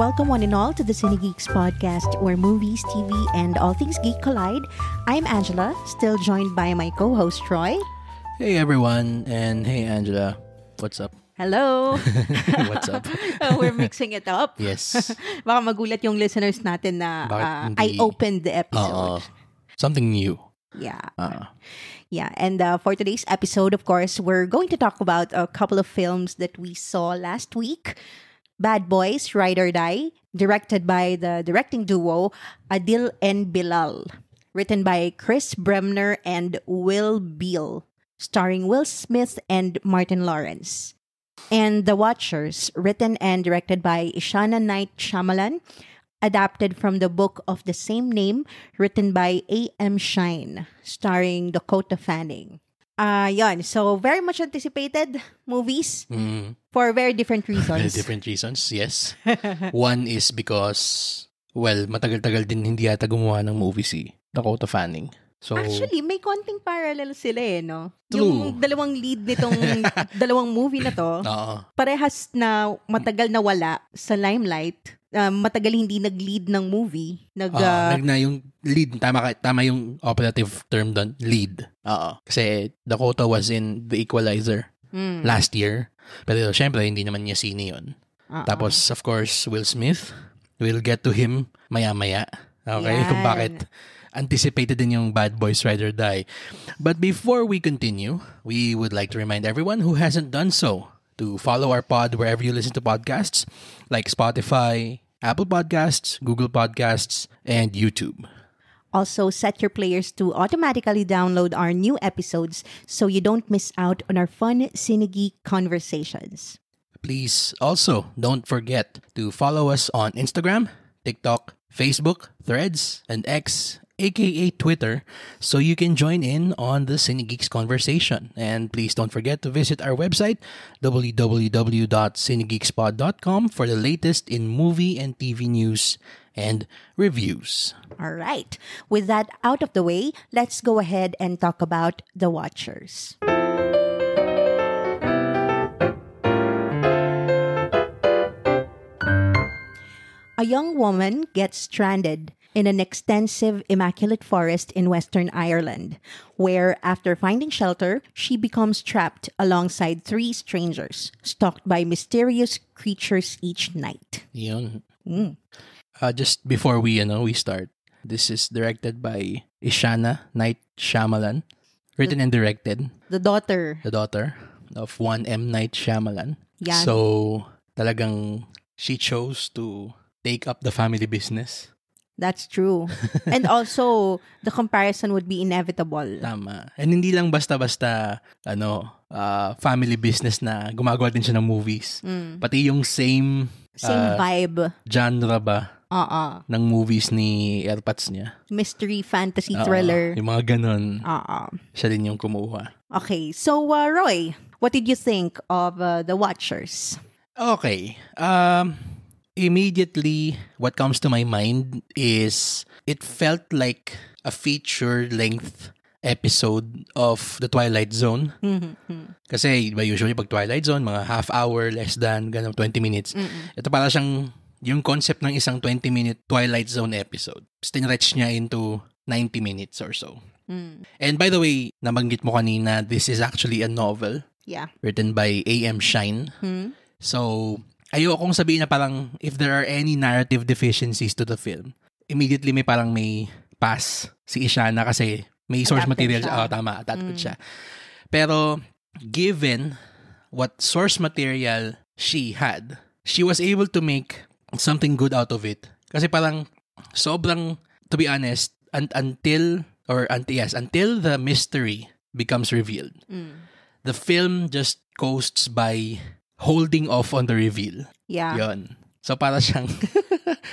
Welcome one and all to the Cine Geeks podcast, where movies, TV, and all things geek collide. I'm Angela, still joined by my co-host Troy. Hey everyone, and hey Angela, what's up? Hello. What's up? We're mixing it up. Yes. Baka magulat yung listeners natin na I opened the episode. Something new. Yeah. Yeah, and for today's episode, of course, we're going to talk about a couple of films that we saw last week. Bad Boys, Ride or Die, directed by the directing duo Adil and Bilal. Written by Chris Bremner and Will Beall. Starring Will Smith and Martin Lawrence. And The Watchers, written and directed by Ishana Night Shyamalan. Adapted from the book of the same name, written by A.M. Shine, starring Dakota Fanning. Yon. So, very much anticipated movies for very different reasons. Very different reasons, yes. One is because, well, matagal-tagal din hindi yata gumawa ng movie si Dakota Fanning. So, actually, may konting parallel sila no? True. Yung dalawang lead nitong dalawang movie na to, parehas na matagal na wala sa limelight. Matagal hindi nag-lead ng movie. Na yung lead, tama yung operative term doon, lead. Kasi Dakota was in The Equalizer last year. Pero syempre, hindi naman niya sine yun. Tapos, of course, Will Smith. We'll get to him maya-maya. Okay? Yan. Kung bakit anticipated din yung Bad Boys Ride or Die. But before we continue, we would like to remind everyone who hasn't done so to follow our pod wherever you listen to podcasts, like Spotify, Apple Podcasts, Google Podcasts, and YouTube. Also, set your players to automatically download our new episodes so you don't miss out on our fun Cinegeek conversations. Please also don't forget to follow us on Instagram, TikTok, Facebook, Threads, and X, aka Twitter, so you can join in on the Cinegeeks conversation. And please don't forget to visit our website, www.cinegeekspod.com, for the latest in movie and TV news and reviews. All right. With that out of the way, let's go ahead and talk about The Watchers. A young woman gets stranded in an extensive immaculate forest in Western Ireland, where, after finding shelter, she becomes trapped alongside three strangers, stalked by mysterious creatures each night. Yun. Just before we start, this is directed by Ishana Night Shyamalan, written and directed. The daughter of one M. Night Shyamalan. Yan. So, talagang she chose to take up the family business. That's true. And also, the comparison would be inevitable. Tama. And hindi lang basta-basta, family business na gumagawa din siya ng movies. Pati yung same vibe. Genre ba? Ng movies ni Airpods niya. Mystery, fantasy, thriller. Yung mga ganun. Siya din yung kumuha. Okay. So, Roy, what did you think of The Watchers? Okay. Immediately, what comes to my mind is it felt like a feature-length episode of The Twilight Zone. Kasi usually pag Twilight Zone, mga half hour, less than, 20 minutes. Ito para siyang yung concept ng isang 20-minute Twilight Zone episode. Stretch niya into 90 minutes or so. And by the way, nabanggit mo kanina, this is actually a novel. Yeah. Written by A.M. Shine. So, ayokong sabihin na parang if there are any narrative deficiencies to the film, immediately may pass si Ishana kasi may source material siya. Tama, adapted siya. Pero given what source material she had, she was able to make something good out of it. Kasi parang sobrang, to be honest, until the mystery becomes revealed. The film just coasts by holding off on the reveal. Yeah. Yon. So, para siyang,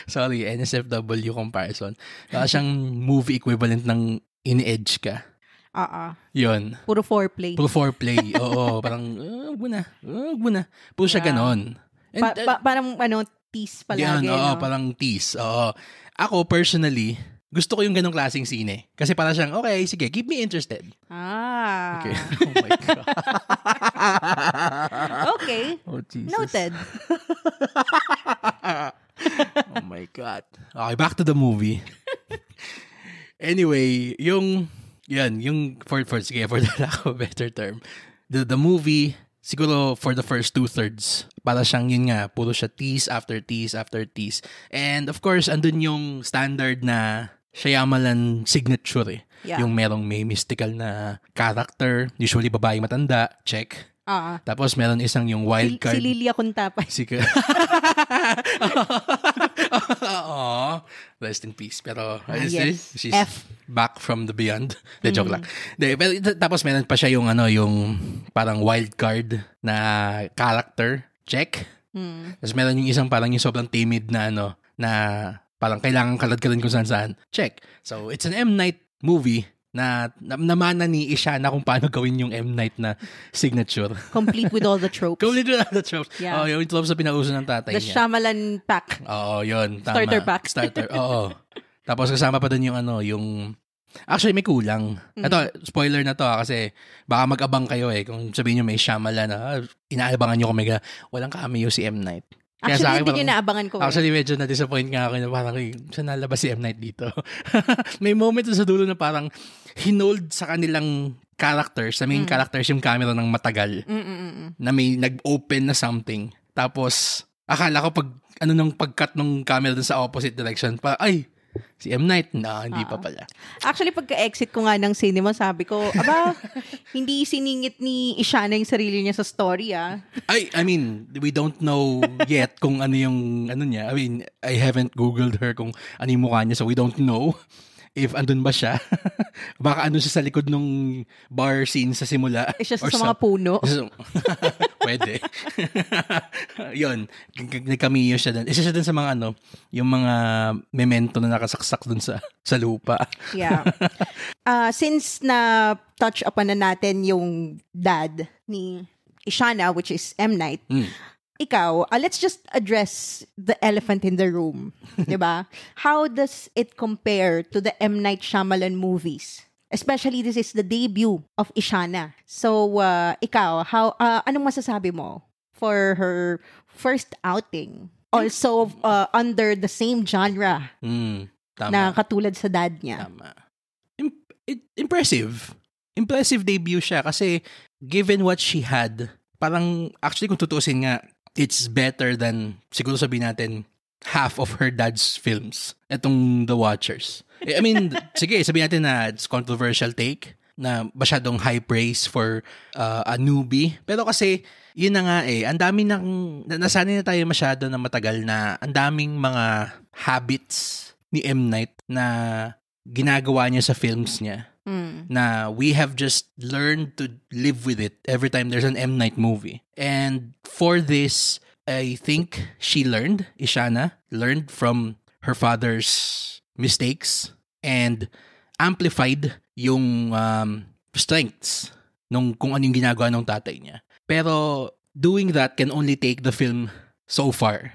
sorry, NSFW comparison. Para siyang movie equivalent ng in-edge ka. Yon. Puro foreplay. Oo. Parang, wag mo na. Puro siya ganon. And, parang, tease palagi. Yan, parang tease. Oo. Ako, personally, gusto ko yung ganong klaseng sine. Kasi para siyang, okay, sige, keep me interested. Okay. Oh my God. Okay. Oh, Jesus. Noted. God. Okay, back to the movie. Anyway, yung for the lack of a better term, the movie, siguro for the first 2/3, para siyang yun nga, puro siya tease after tease after tease. And of course, andun yung standard na Shyamalan signature eh. Yeah. Yung may mystical na character, usually babae matanda, check. Tapos meron isang yung wild card. Si Lilia Kuntapay. Rest in peace. Pero yes. she's F. back from the beyond. Joke lang. Pero tapos meron pa siya yung yung parang wild card na character, check. Tapos meron yung isang parang yung sobrang timid na na parang kailangan kalad ka rin kung saan. Check. So it's an M. Night movie na namana ni Ishana kung paano gawin yung M. Night na signature. Complete with all the tropes. Yeah. Yung tropes na pinauso ng tatay niya. The Shyamalan pack. Oo, yun. Tama. Starter pack. Oo. Tapos kasama pa dun yung actually may kulang. Ito, spoiler na to kasi baka mag-abang kayo kung sabihin nyo may Shyamalan inaabangan nyo kung may walang cameo si M. Night. Kaya actually, hindi nyo naabangan ko. Actually, medyo na-disappoint nga ako na parang saan nalabas si M. Night dito. May moment sa dulo na parang hinold sa kanilang characters, sa main characters yung camera ng matagal. Na may nag-open na something. Tapos, akala ko nung pag-cut ng camera dun sa opposite direction, ay, si M. Night, hindi pa pala. Actually, pagka-exit ko nga ng cinema, sabi ko, hindi siningit ni Ishana yung sarili niya sa story, I mean, we don't know yet kung ano yung, niya. I mean, I haven't Googled her kung ano yung mukha niya, so we don't know if andun ba siya. Baka siya sa likod nung bar scene sa simula. Siya sa mga puno. Pwede. Yun. Nagkamiyo siya dun. Isa siya dun sa mga yung mga memento na nakasaksak dun sa lupa. Yeah. Since na-touch upon na natin yung dad ni Ishana, which is M. Night, ikaw, let's just address the elephant in the room. Diba? How does it compare to the M. Night Shyamalan movies? Especially, this is the debut of Ishana. So, ikaw, anong masasabi mo for her first outing? Also, under the same genre tama. na katulad sa dad niya. Tama. Impressive. Impressive debut siya kasi given what she had, parang actually kung tutuusin nga, it's better than, siguro sabihin natin, half of her dad's films. Etong The Watchers. I mean, sige, sabihin natin na it's controversial take, na masyadong high praise for a newbie. Pero kasi, yun na nga ang dami nasanay na tayo masyado na matagal na ang daming mga habits ni M. Night na ginagawa niya sa films niya. Na we have just learned to live with it every time there's an M. Night movie. And for this, I think Ishana learned from her father's mistakes and amplified yung strengths nung kung ano yung ginagawa ng tatay niya. Pero doing that can only take the film so far.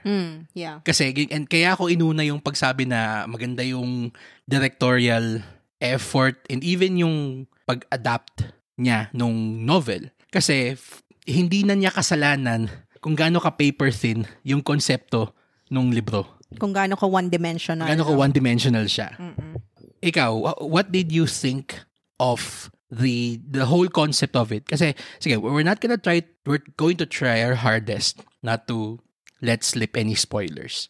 Yeah. Kasi kaya ako inuna yung pagsabi na maganda yung directorial effort and even yung pag-adapt niya nung novel. Kasi hindi na niya kasalanan kung gaano ka paper thin yung konsepto nung libro. Kung gaano ka one-dimensional. Gaano ka one-dimensional siya. Ikaw, what did you think of the whole concept of it? Kasi, sige, we're going to try our hardest not to let slip any spoilers.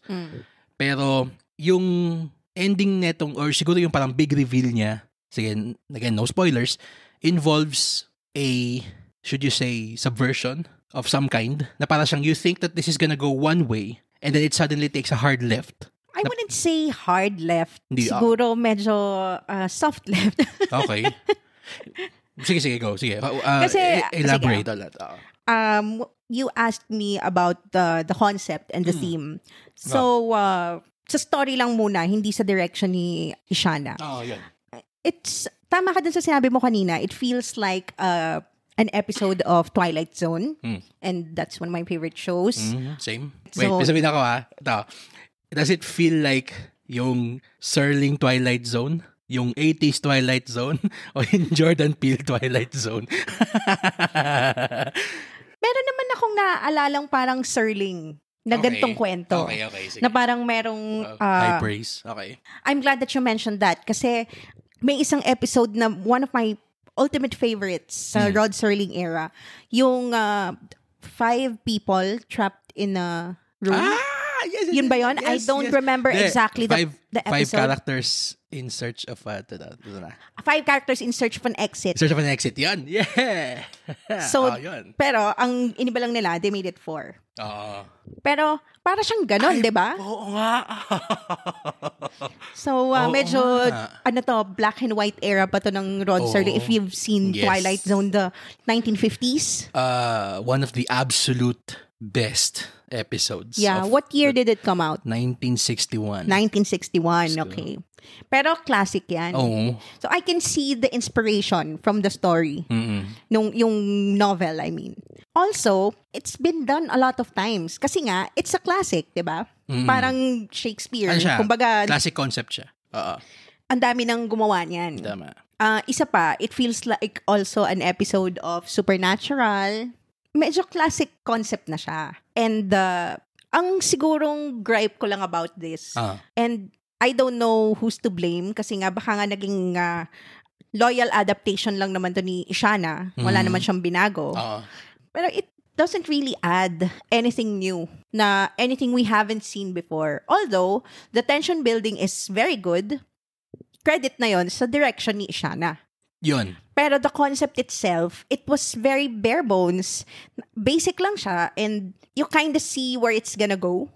Pero, yung ending netong, or siguro yung parang big reveal niya, sige, again, no spoilers, involves a, should you say, subversion of some kind, na parang siyang you think that this is gonna go one way, and then it suddenly takes a hard left. I wouldn't say hard left. Hindi, siguro medyo soft left. Okay. Sige, go. Sige. Kasi, elaborate sige, on that. You asked me about the concept and the theme. So, sa story lang muna, hindi sa direction ni Ishana. Yun. Tama ka dun sa sinabi mo kanina, it feels like an episode of Twilight Zone. And that's one of my favorite shows. Same. Wait, sabihin ako Ito. Does it feel like yung Serling Twilight Zone? Yung 80s Twilight Zone? O yung Jordan Peele Twilight Zone? Meron naman akong naaalalang parang Serling na gantong kwento. Okay. Sige. Na parang merong... high praise. Okay. I'm glad that you mentioned that kasi may isang episode na one of my ultimate favorites sa Rod Serling era. Yung 5 people trapped in a room. Yes, Yun ba yun? I don't remember exactly the episode. 5 characters in search of 5 characters in search of an exit. Search of an exit. Yan. Yeah. So, yun. pero ang iniba lang nila, they made it 4. Pero para siyang ganon, di ba? Oo nga. So, medyo, black and white era pa to ng Rod Serling. If you've seen Twilight Zone, the 1950s. One of the absolute best episodes. Yeah. What year did it come out? 1961. 1961, okay. Pero classic yan. Oo. So, I can see the inspiration from the story. Yung novel, I mean. Also, it's been done a lot of times. Kasi nga, it's a classic, di ba? Parang Shakespeare. Ano siya? Kumbaga, Classic concept siya. ang dami nang gumawa niyan. Tama. Isa pa, it feels like also an episode of Supernatural. Medyo classic concept na siya. And ang sigurong gripe ko lang about this, and I don't know who's to blame kasi nga baka nga naging loyal adaptation lang naman to ni Ishana. Wala naman siyang binago. Pero it doesn't really add anything new, na anything we haven't seen before. Although, the tension building is very good. Credit na yon sa direction ni Ishana. Yun. Pero the concept itself, it was very bare bones. Basic lang siya and you kind of see where it's gonna go.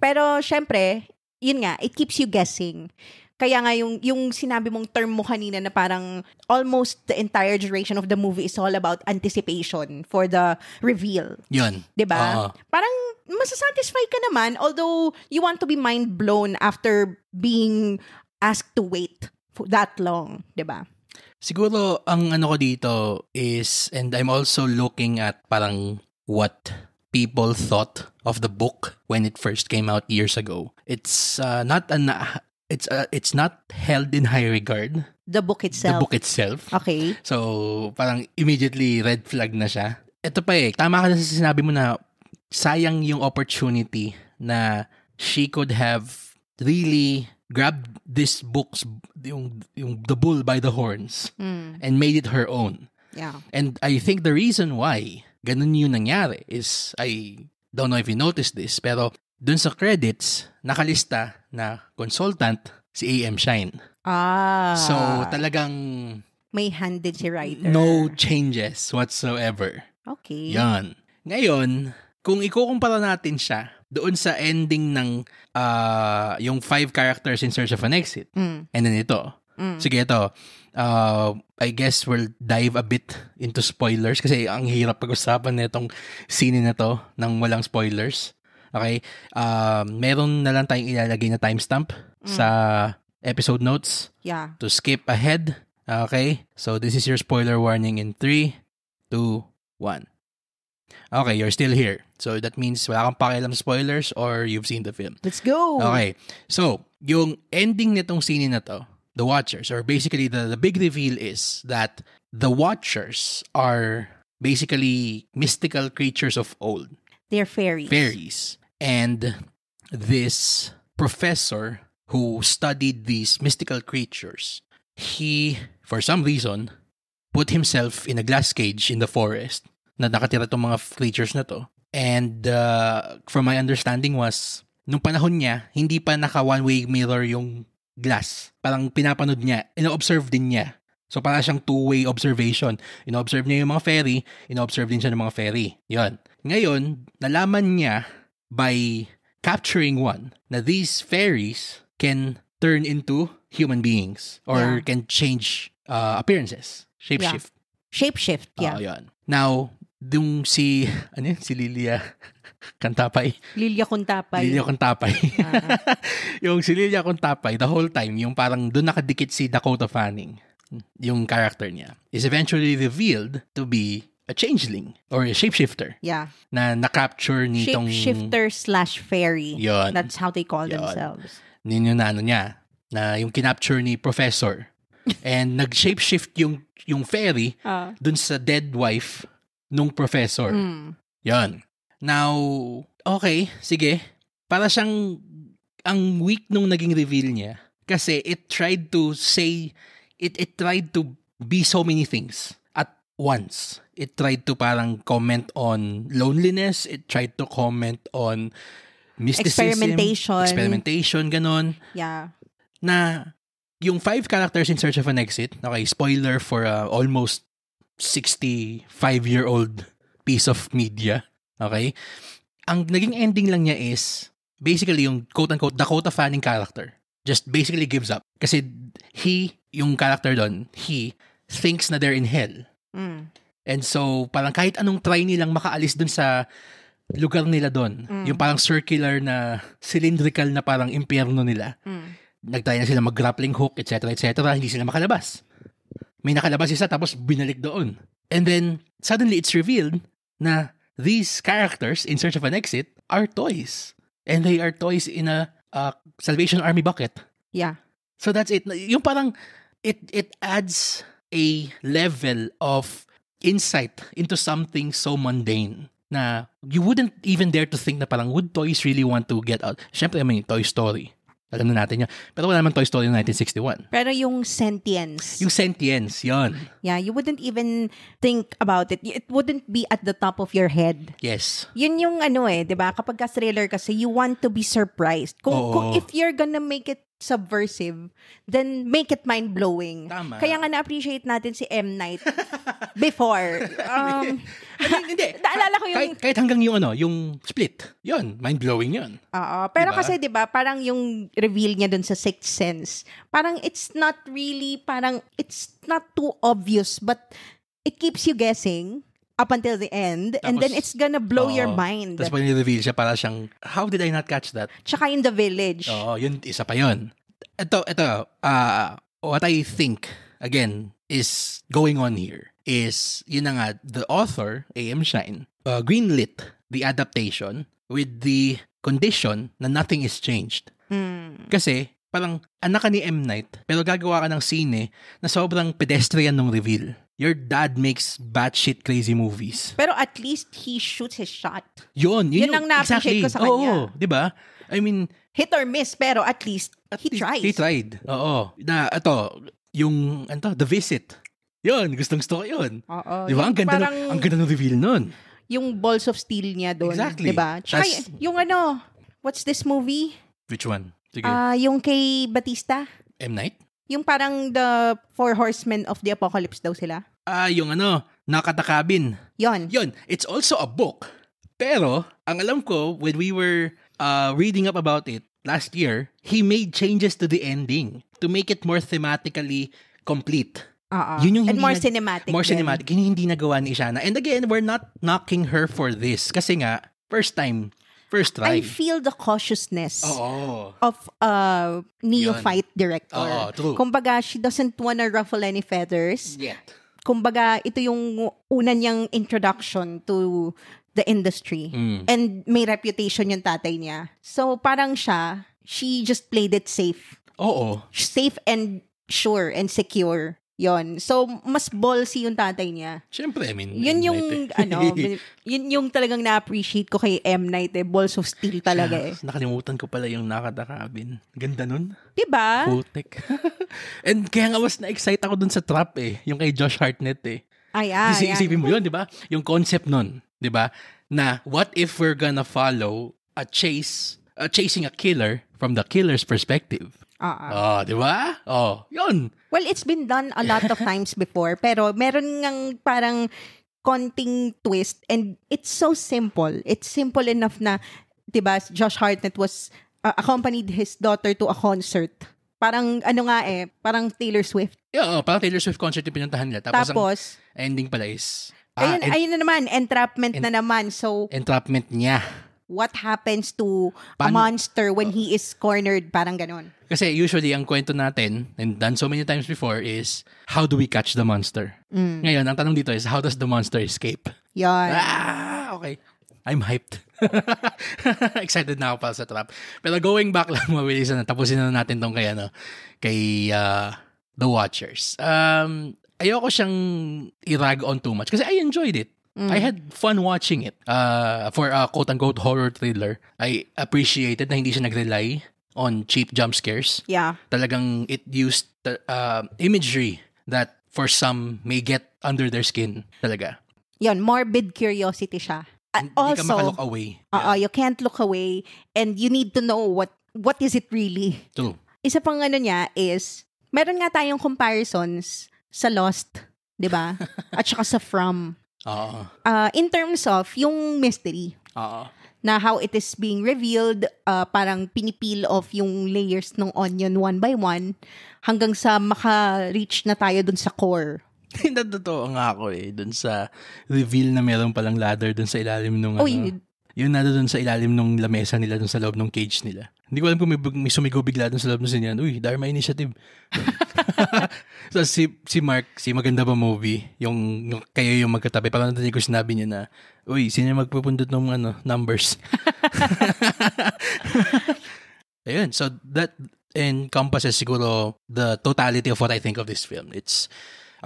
Pero syempre, yun nga, it keeps you guessing. Kaya nga yung sinabi mong term mo kanina na parang almost the entire duration of the movie is all about anticipation for the reveal. Yun. Diba? Parang masasatisfy ka naman although you want to be mind blown after being asked to wait for that long. Diba? Siguro, ang ano ko dito is, and I'm also looking at parang what people thought of the book when it first came out years ago. It's not held in high regard. The book itself. The book itself. Okay. So, parang immediately red flag na siya. Ito pa tama ka na sa sinabi mo na sayang yung opportunity na she could have really grabbed this book's yung the bull by the horns and made it her own. Yeah. And I think the reason why ganun yung nangyari is, I don't know if you noticed this, pero dun sa credits, nakalista na consultant si A.M. Shine. So talagang may hand din si writer. No changes whatsoever. Okay. Yan. Ngayon, kung ikukumpara natin siya doon sa ending ng yung 5 characters in search of an exit. And then ito. Sige, ito. I guess we'll dive a bit into spoilers kasi ang hirap pag-usapan nitong scene na to nang walang spoilers. Okay? Meron na lang tayong ilalagay na timestamp sa episode notes. Yeah. To skip ahead. Okay? So this is your spoiler warning in 3, 2, 1. Okay, you're still here. So that means wala kang pakialam sa spoilers or you've seen the film. Let's go! Okay. So, yung ending nitong scene na to, the Watchers, or basically the big reveal is that the Watchers are basically mystical creatures of old. They're fairies. Fairies. And this professor who studied these mystical creatures, he, for some reason, put himself in a glass cage in the forest na nakatira tong mga creatures na to. And from my understanding was, nung panahon niya, hindi pa naka one-way mirror yung glass. Parang pinapanood niya, ino-observe din niya. So parang siyang two-way observation. Ino-observe niya yung mga fairy, ino-observe din siya ng mga fairy. Yun. Ngayon, nalaman niya by capturing one na these fairies can turn into human beings or can change appearances. Shapeshift. Shapeshift, yeah. Yun. Now, si Lilia Contapay. Lilia Contapay. Yung si Lilia Contapay, the whole time, yung parang doon nakadikit si Dakota Fanning, yung character niya, is eventually revealed to be a changeling or a shapeshifter. Yeah. Na na-capture nitong... Shapeshifter/fairy. Yun. That's how they call themselves. Yun yung niya, na yung kinapture ni Professor. And nag-shapeshift yung fairy dun sa dead wife nung professor. Yan. Now, okay, sige. Para siyang, ang weak nung naging reveal niya. Kasi it tried to say, it tried to be so many things at once. It tried to parang comment on loneliness. It tried to comment on mysticism. Experimentation, ganon. Yeah. Na yung 5 characters in Search of an Exit, okay, spoiler for almost 65-year-old piece of media, okay? Ang naging ending lang niya is basically yung quote-unquote Dakota Fanning character just basically gives up. Kasi yung character doon, he thinks na they're in hell. And so, parang kahit anong try nilang makaalis doon sa lugar nila doon, yung parang circular na cylindrical na parang impyerno nila, nagtry na sila mag-grappling hook, etc., hindi sila makalabas. May nakalabas isa tapos binalik doon. And then, suddenly it's revealed na these characters in Search of an Exit are toys. And they are toys in a Salvation Army bucket. Yeah. So that's it. Yung parang, it adds a level of insight into something so mundane na you wouldn't even dare to think na parang would toys really want to get out? Siyempre, I mean, Toy Story. Alam na natin yun. Pero wala naman Toy Story 1961. Pero yung sentience. Yung sentience, yun. Yeah, you wouldn't even think about it. It wouldn't be at the top of your head. Yes. Yun yung di ba? Kapag ka-thriller kasi, you want to be surprised. Kung if you're gonna make it subversive, then make it mind-blowing. Tama. Kaya nga na-appreciate natin si M. Night before. Hindi. Naalala ko yung... Kahit hanggang yung Split. Yun, mind-blowing yun. Oo. Pero diba? kasi, di ba, parang yung reveal niya dun sa Sixth Sense, parang it's not really, parang it's not too obvious, but it keeps you guessing up until the end, and then it's gonna blow your mind. Tapos pag ni-reveal siya, para siyang, how did I not catch that? Tsaka in The Village. Oo, yun, isa pa yun. Ito, what I think, again, is going on here is, yun na nga, the author, A.M. Shine, greenlit the adaptation with the condition na nothing is changed. Kasi, parang anak ka ni M. Night, pero gagawa ka ng sine na sobrang pedestrian ng reveal. Your dad makes batshit crazy movies. Pero at least he shoots his shot. Yun ang na-appreciate exactly. ko sa kanya. Oo, di ba? I mean, hit or miss, pero at least he tries. He tried. Oo. Na, yung, The Visit. Yun, gustong-gusto ko yun. Oo. Di ba? Ang ganda ng reveal nun. Yung Balls of Steel niya doon. Exactly. Di ba? Tsaka yung what's this movie? Which one? Sige. Yung kay Batista. M. Night? Yung parang the 4 Horsemen of the Apocalypse daw sila. Yung Nakatakabin. Yun. It's also a book. Pero, ang alam ko, when we were reading up about it last year, he made changes to the ending to make it more thematically complete. Yun yung and more cinematic. More cinematic. Yun yung hindi nagawa ni Ishana. And again, we're not knocking her for this. Kasi nga, first try. I feel the cautiousness of a neophyte director. True. Kumbaga, she doesn't wanna ruffle any feathers. Yet. Kumbaga, ito yung una niyang introduction to the industry. And may reputation yung tatay niya. So, parang she just played it safe. Oo. Safe and sure and secure. Yon. So, mas ballsy yung tatay niya. Siyempre, I mean, yun yung, yun yung talagang na-appreciate ko kay M. Night Balls of Steel talaga Nakalimutan ko pala yung Nakatakabin. Ganda nun. Diba? Putik. And kaya nga was na-excite ako dun sa trap yung kay Josh Hartnett Isipin mo yun, diba? Yung concept nun, diba? Na, what if we're gonna follow chasing a killer from the killer's perspective? Di ba? Yun. Well, it's been done a lot of times before, pero meron ngang parang konting twist, and it's so simple. It's simple enough na, di ba, Josh Hartnett was accompanied his daughter to a concert. Parang, parang Taylor Swift. Yeah, parang Taylor Swift concert yung pinuntahan nila. Tapos ang ending pala is... ayun na naman, entrapment na naman. So, entrapment niya. What happens to a monster when he is cornered, parang ganon. Kasi usually, ang kwento natin, and done so many times before, is how do we catch the monster? Ngayon, ang tanong dito is, how does the monster escape? Yan. Okay. I'm hyped. Excited na ako para sa trap. Pero going back lang, mabilis na, tapusin na natin tong kay The Watchers. Ayoko siyang i-rag on too much kasi I enjoyed it. I had fun watching it. For a quote-unquote horror thriller, I appreciated na hindi siya nag-rely on cheap jump scares. Yeah. Talagang it used imagery that for some may get under their skin talaga. Yun, morbid curiosity siya. Hindi Also, ka maka-look away. you can't look away and you need to know what is it really. True. Isa pang niya is, meron nga tayong comparisons sa Lost, di ba? At saka sa From. In terms of yung mystery. Na how it is being revealed, parang pinipeel off yung layers ng onion one by one hanggang sa maka-reach na tayo dun sa core. Totoo nga ako dun sa reveal na meron palang ladder dun sa ilalim nung yun na dun sa ilalim nung lamesa nila dun sa loob ng cage nila. Hindi ko alam kung may sumigaw bigla dun sa loob ng sinyan. Uy, Dharma Initiative. So si Mark, si Maganda Ba Movie, yung kayo yung magkatabi. Parang natin ko sinabi niya na, uy, sino magpupundot ng numbers? Ayun, so that encompasses siguro the totality of what I think of this film. It's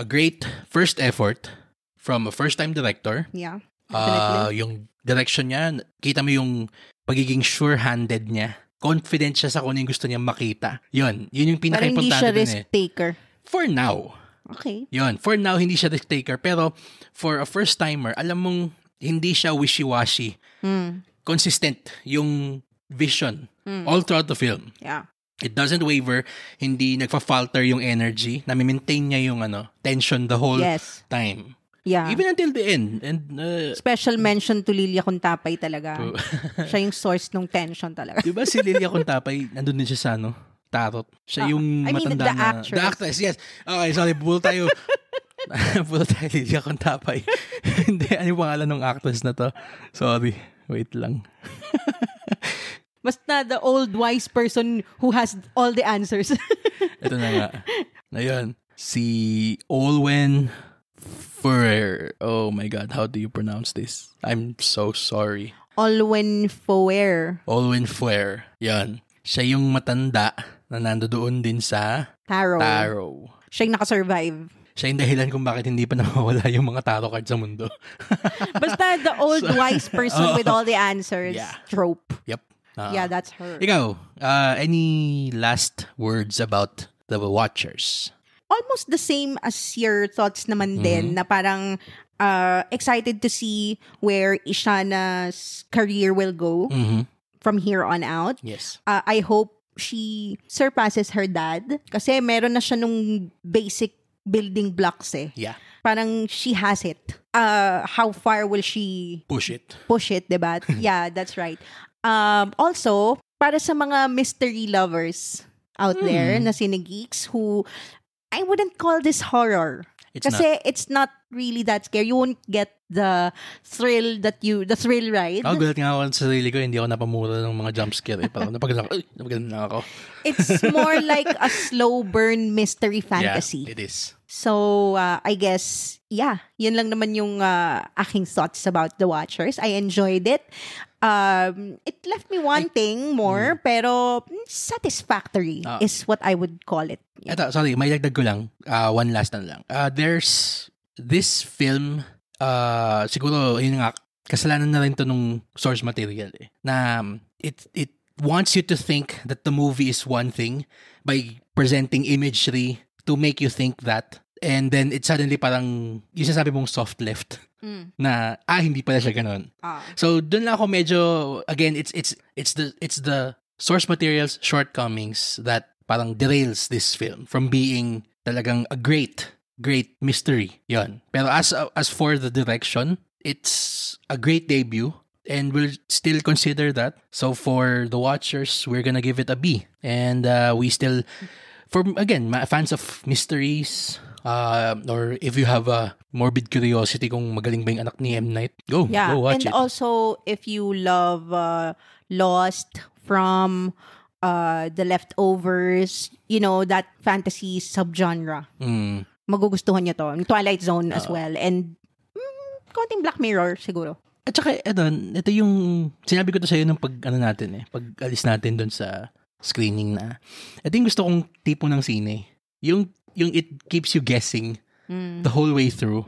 a great first effort from a first-time director. Yeah, definitely. Yung direction niya, kita mo yung pagiging sure-handed niya. Confident siya sa kung ano yung gusto niya makita. Yun yung pinaka-importante din. Parang hindi siya risk-taker. For now. Okay. Yun, for now, hindi siya risk-taker. Pero for a first-timer, alam mong hindi siya wishy-washy. Consistent yung vision all throughout the film. Yeah. It doesn't waver. Hindi nagfa-falter yung energy. Na-maintain niya yung tension the whole time. Yeah. Even until the end. And special mention to Lilia Contapay talaga. Siya yung source ng tension talaga. Diba si Lilia Contapay, nandun din siya sa tarot. Siya yung matanda the actress. The actress, yes. Okay, sorry, bulo tayo. Bulo tayo, Lilia Contapay. Hindi, ano yung pangalan ng actress na to? Sorry, wait lang. Basta the old wise person who has all the answers. Ito na nga. Ayun. Si Olwen Ferrer. Oh my God, how do you pronounce this? I'm so sorry. Olwen Ferrer. Olwen Ferrer. Yan. Siya yung matanda na nandoon din sa Tarot. Siya yung nakasurvive. Siya yung dahilan kung bakit hindi pa nawawala yung mga tarot cards sa mundo. Basta the old wise person with all the answers trope. Yep. Yeah, that's her. Ikaw, any last words about The Watchers? Almost the same as your thoughts naman din, na parang excited to see where Ishana's career will go from here on out. Yes. I hope she surpasses her dad kasi meron na siya nung basic building blocks Yeah. Parang she has it. How far will she push it, diba? Yeah, that's right. Also, para sa mga mystery lovers out there na cinegeeks who I wouldn't call this horror. It's not really that scary. You won't get the thrill ride. Gulat nga ako sa sarili ko, hindi ako napamura ng mga jump scare. Parang napagalan ako. It's more like a slow burn mystery fantasy. Yeah, it is. So, I guess, yun lang naman yung aking thoughts about The Watchers. I enjoyed it. It left me wanting more, pero satisfactory is what I would call it. Yeah. Eto, sorry, may dagdag ko lang. One last na lang. There's this film, siguro, yun nga, kasalanan na rin to nung source material na it wants you to think that the movie is one thing by presenting imagery to make you think that, and then it suddenly parang yung sasabi mong soft left na hindi pala siya ganun. So doon lang ako medyo, again, it's the source material's shortcomings that parang derails this film from being talagang a great mystery. Yon. Pero as for the direction, it's a great debut. And we'll still consider that. So for The Watchers, we're gonna give it a B. And we still, for again, fans of mysteries, or if you have a morbid curiosity kung magaling ba yung anak ni M. Night, go watch it. And also, if you love Lost, From, The Leftovers, that fantasy subgenre, magugustuhan niyo to. Twilight Zone as well. And konting Black Mirror siguro. At saka, ito yung, sinabi ko to sa'yo nung pag-alis natin doon sa screening na, ito yung gusto kong tipo ng sine. Yung it keeps you guessing the whole way through.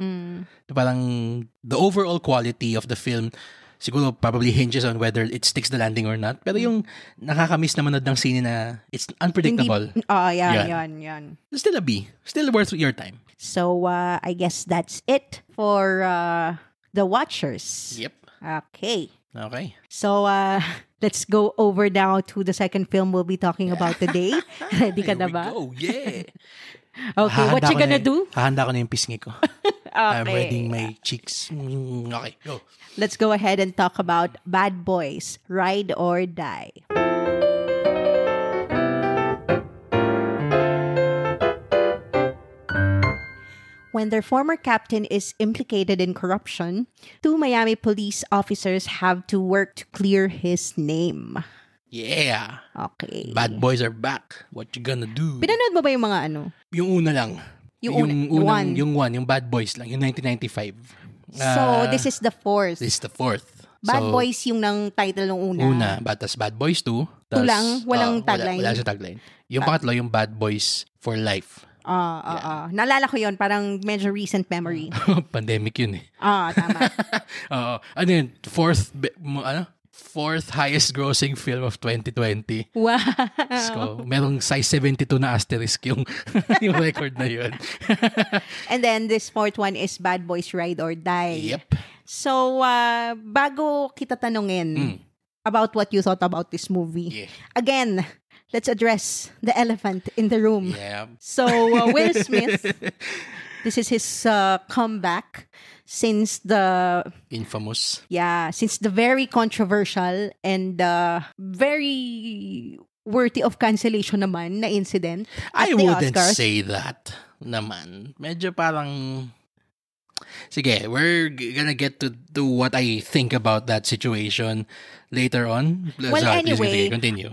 Parang the overall quality of the film siguro probably hinges on whether it sticks the landing or not. Pero yung nakakamiss na manood ng scene na it's unpredictable. Yan. Still a B. Still worth your time. So, I guess that's it for the watchers. Yep. Okay. So, let's go over now to the second film we'll be talking about today. Ready ka na ba? Oh, yeah. Okay, what you gonna do? Hahanda ko na yung pisngi ko. Okay. I'm readying my cheeks. Okay, go. Let's go ahead and talk about Bad Boys, Ride or Die. When their former captain is implicated in corruption, two Miami police officers have to work to clear his name. Yeah. Okay. Bad Boys are back. What you gonna do? Pinanood mo ba yung mga ano? Yung una lang. Yung Bad Boys lang. Yung 1995. So, this is the fourth. This is the fourth. Bad Boys yung ng title ng una. Tas Bad Boys 2. Two lang? Walang tagline? Wala siyang tagline. Yung pangatlo, yung Bad Boys for Life. Naalala ko yun, parang medyo recent memory. Pandemic yun eh. Tama. Ano yun? Fourth highest grossing film of 2020. Wow. So, merong size 72 na asterisk yung record na yun. And then this fourth one is Bad Boys Ride or Die. Yep. So, bago kita tanungin about what you thought about this movie, again, let's address the elephant in the room. Yeah. So, Will Smith, this is his comeback since the... Infamous. Yeah, since the very controversial and very worthy of cancellation naman na incident at I the wouldn't Oscars. say that naman. Medyo parang... Sige, we're gonna get to what I think about that situation later on. Well, so, anyway, continue.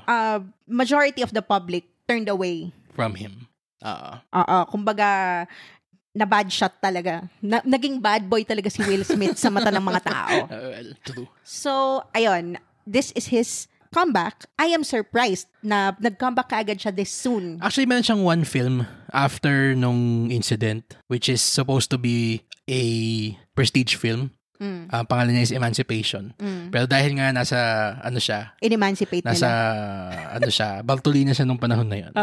Majority of the public turned away From him. Kumbaga, na bad shot talaga. Naging bad boy talaga si Will Smith sa mata ng mga tao. Well, true. So, ayun, this is his comeback. I am surprised na nag-comeback kaagad siya this soon. Actually, meron siyang one film after nung incident, which is supposed to be a prestige film. Pangalan niya is Emancipation. Pero dahil nga nasa, In-emancipate nasa, nila. Bartolina siya nung panahon na yun.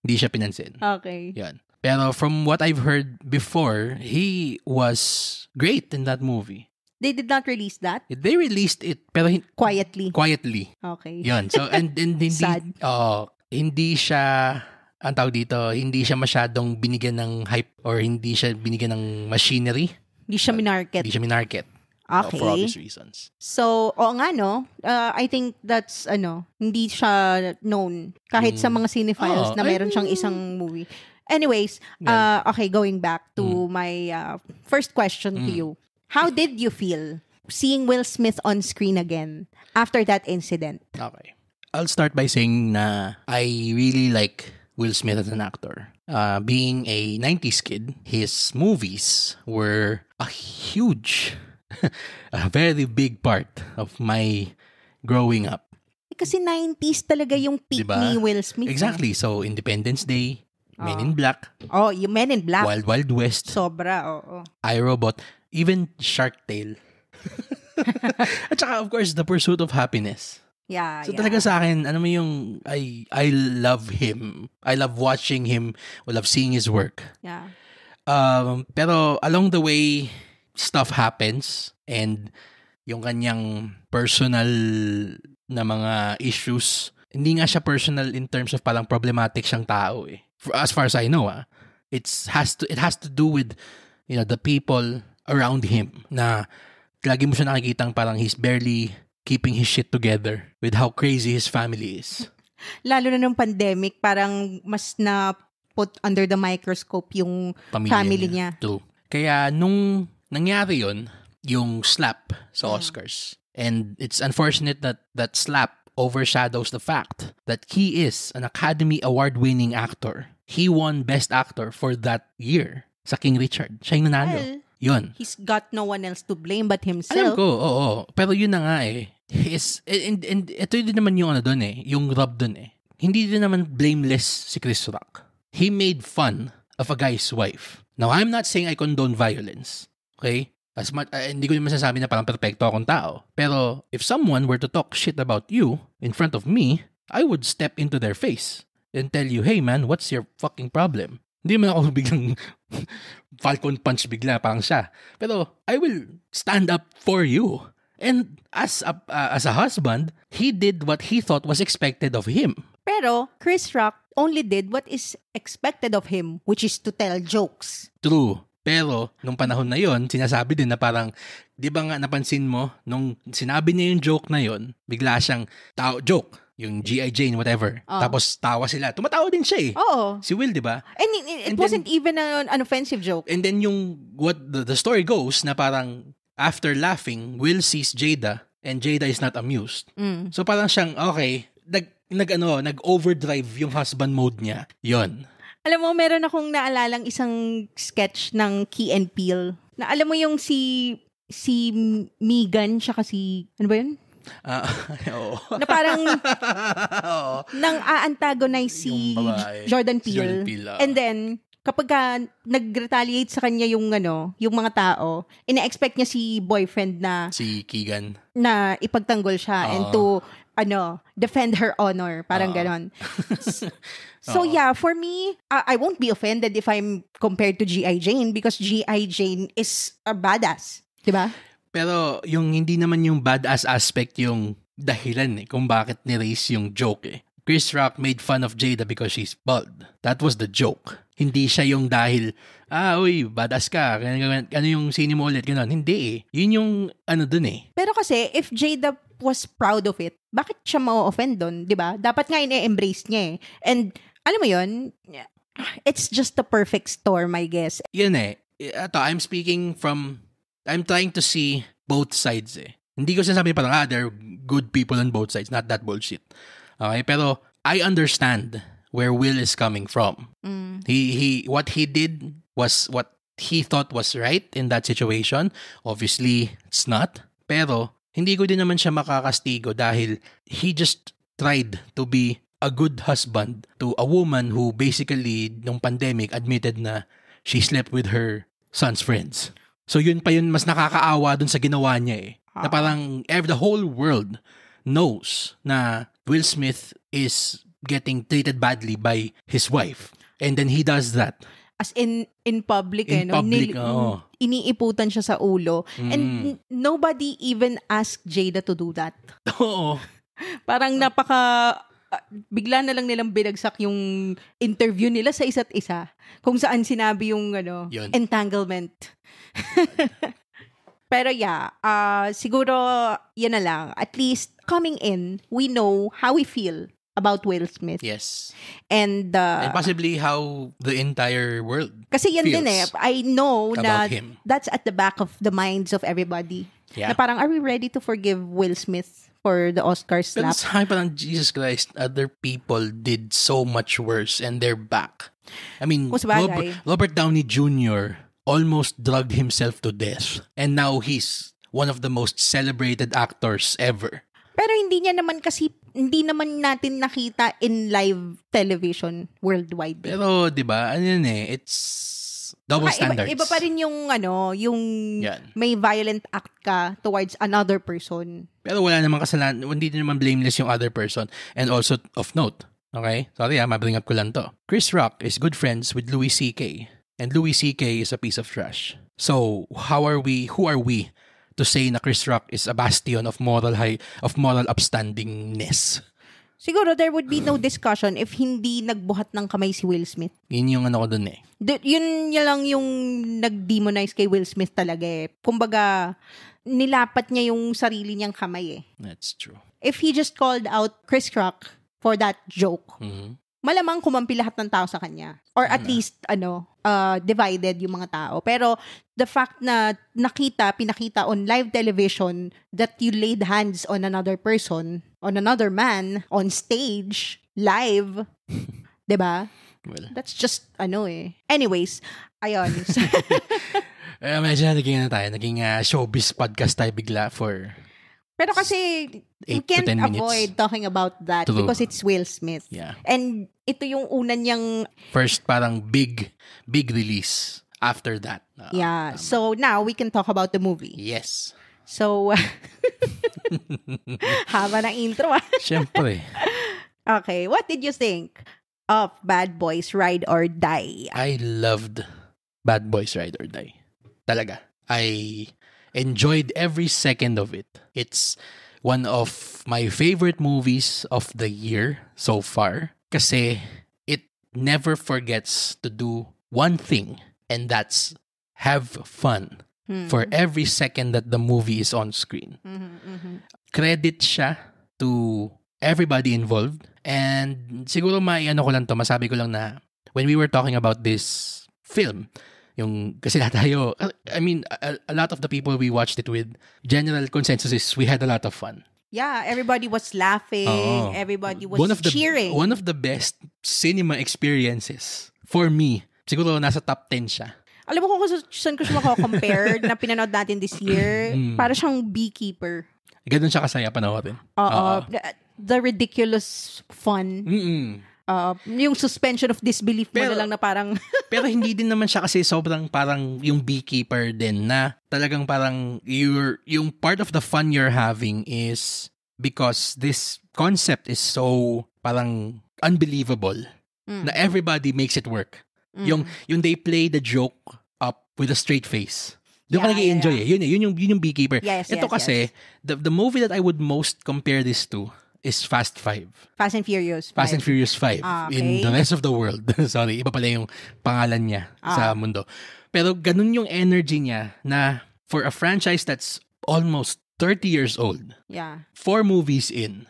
Hindi siya pinansin. Okay. Yan. Pero from what I've heard before, he was great in that movie. They did not release that? They released it, pero Quietly. Okay. Yun. So, and hindi, Sad. hindi siya, ang tawag dito, hindi siya masyadong binigyan ng hype or hindi siya binigyan ng machinery. Hindi siya minarket. Okay. For obvious reasons. So, oo nga no, I think that's, hindi siya known. Kahit sa mga cinephiles na meron siyang isang movie. Anyways, okay, going back to my first question to you. How did you feel seeing Will Smith on screen again after that incident? Okay. I'll start by saying na I really like Will Smith as an actor. Being a 90s kid, his movies were a huge, a very big part of my growing up. Kasi 90s talaga yung peak ni Will Smith. Exactly. So, Independence Day, Men in Black. Yung Men in Black. Wild Wild West. Sobra, oo. iRobot. Even Shark Tale. At saka, of course, The Pursuit of Happiness. Yeah, so talaga sa akin, ano mo yung, I love him. I love watching him. I love seeing his work. Yeah. Pero along the way, stuff happens and yung kanyang personal na mga issues, hindi nga siya personal in terms of parang problematic siyang tao eh. As far as I know, it has to do with, the people around him na lagi mo siya nakikitang parang he's barely keeping his shit together with how crazy his family is. Lalo na nung pandemic, parang mas na put under the microscope yung family niya. True. Kaya nung nangyari yun, yung slap sa Oscars, and it's unfortunate that that slap overshadows the fact that he is an Academy Award-winning actor. He won Best Actor for that year sa King Richard. Siya yung nanalo. Well, yun. He's got no one else to blame but himself. Alam ko, oo. Pero yun na nga eh. And ito din naman yung doon eh. Yung rub doon eh. Hindi din naman blameless si Chris Rock. He made fun of a guy's wife Now, I'm not saying I condone violence. Okay? Hindi ko naman masasabi na parang perfecto akong tao. Pero if someone were to talk shit about you in front of me, I would step into their face and tell you, hey man, what's your fucking problem? Hindi man ako biglang Falcon Punch bigla, parang siya. Pero I will stand up for you. And as a husband, he did what he thought was expected of him. Pero Chris Rock only did what is expected of him, which is to tell jokes. True. Pero, nung panahon na yon, sinasabi din na parang, di ba nga napansin mo, nung sinabi niya yung joke na yon, bigla siyang joke, yung G.I. Jane, whatever. Tapos tawa sila. Tumatawa din siya eh. Oo. Si Will, di ba? And it wasn't even an offensive joke. And then what the story goes, na parang, after laughing, Will sees Jada, and Jada is not amused. So parang siyang, okay, nag-overdrive yung husband mode niya. Yon. Alam mo, meron akong naalalang isang sketch ng Key and Peele. Na alam mo yung si Megan, siya kasi, ano ba yun? Oo. Na parang nang a-antagonize si Jordan Peele. And then, kapag nag-retaliate sa kanya yung mga tao, ina-expect niya si boyfriend na si Keegan na ipagtanggol siya and to defend her honor, parang ganon. So yeah, for me, I won't be offended if I'm compared to G.I. Jane because G.I. Jane is a badass, 'di ba? Pero yung hindi naman yung badass aspect yung dahilan kung bakit ni-raise yung joke eh. Chris Rock made fun of Jada because she's bald. That was the joke. Hindi siya yung dahil, uy, badass ka. Ano yung sini mo ulit? Ganon. Hindi eh. Yun yung dun eh. Pero kasi, if Jada was proud of it, bakit siya ma-offend dun? Diba? Dapat nga i-embrace niya eh. And, alam mo yun, it's just the perfect storm, I guess. Yun eh. I'm trying to see both sides eh. Hindi ko sinasabi parang, there are good people on both sides. Not that bullshit. Okay, pero I understand where Will is coming from. What he did was what he thought was right in that situation. Obviously, it's not. Pero hindi ko din naman siya makakastigo dahil he just tried to be a good husband to a woman who basically nung pandemic admitted na she slept with her son's friends. So yun pa yun mas nakakaawa dun sa ginawa niya eh. Na parang the whole world knows na Will Smith is getting treated badly by his wife. And then he does that. As in public. Iniiputan siya sa ulo. And nobody even asked Jada to do that. Oo. Parang bigla na lang nilang binagsak yung interview nila sa isa't isa. Kung saan sinabi yung entanglement. Pero yeah, siguro yan na lang. At least coming in, we know how we feel about Will Smith. Yes. And possibly how the entire world kasi yan din eh. I know na him. That's at the back of the minds of everybody. Yeah. Na parang, are we ready to forgive Will Smith for the Oscar slap? Pero sabi parang, Jesus Christ, other people did so much worse and they're back. I mean, Robert Downey Jr. almost drugged himself to death. And now he's one of the most celebrated actors ever. Pero hindi naman natin nakita in live television worldwide. Pero, di ba, it's double standards. Iba pa rin yung may violent act ka towards another person. Pero wala namang kasalanan, hindi naman blameless yung other person. And also, of note, okay? Sorry mabring up ko lang to. Chris Rock is good friends with Louis C.K. And Louis C.K. is a piece of trash. So, who are we to say na Chris Rock is a bastion of moral upstandingness? Siguro there would be no discussion if hindi nagbuhat ng kamay si Will Smith. Yun yung ko dun eh. Yun lang yung nag-demonize kay Will Smith talaga eh. Kumbaga, nilapat niya yung sarili niyang kamay eh. That's true. If he just called out Chris Rock for that joke, malamang kumampi lahat ng tao sa kanya. Or at least, divided yung mga tao. Pero, the fact na pinakita on live television that you laid hands on another person, on another man, on stage, live, diba? Well, that's just, Anyways, ayun. Medyo naging showbiz podcast tayo bigla for... Pero kasi, we can't avoid talking about that because it's Will Smith. Yeah. And ito yung una niyang... First parang big release after that. Yeah. Tama. So now we can talk about the movie. Yes. So, haba ng intro ah. Siyempre. Okay, what did you think of Bad Boys Ride or Die? I loved Bad Boys Ride or Die. Talaga. I enjoyed every second of it. It's one of my favorite movies of the year so far. Kasi it never forgets to do one thing, and that's have fun for every second that the movie is on screen. Credit siya to everybody involved. And siguro masabi ko lang na when we were talking about this film, kasi lahat tayo, I mean, a lot of the people we watched it with, general consensus is we had a lot of fun. Yeah, everybody was laughing. Oo. Everybody was cheering. One of the best cinema experiences for me. Siguro nasa top 10 siya. Alam mo kung saan ko siya mako-compare na pinanood natin this year? Para siyang Beekeeper. Ganun siya kasaya panoorin. Oo. The ridiculous fun. Yung suspension of disbelief mo na lang na parang... pero hindi din naman siya kasi sobrang parang yung Beekeeper din na talagang parang yung part of the fun you're having is because this concept is so parang unbelievable na everybody makes it work. Yung they play the joke up with a straight face. Doon ka nag-i-enjoy eh. Yun yung Beekeeper. Ito kasi, the movie that I would most compare this to is Fast 5. Fast and Furious 5. Fast and Furious 5. Okay. In the rest of the world. Sorry, iba pala yung pangalan niya sa mundo. Pero ganun yung energy niya na for a franchise that's almost 30 years old, 4 movies in,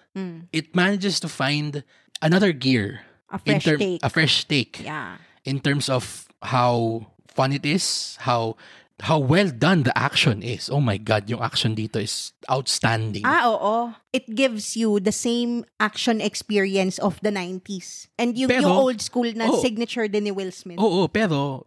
it manages to find another gear. A fresh take. Yeah. In terms of how fun it is, how well done the action is. Oh my God, yung action dito is outstanding. Oo. It gives you the same action experience of the 90s. And yung old school na signature din ni Will Smith. Oo, pero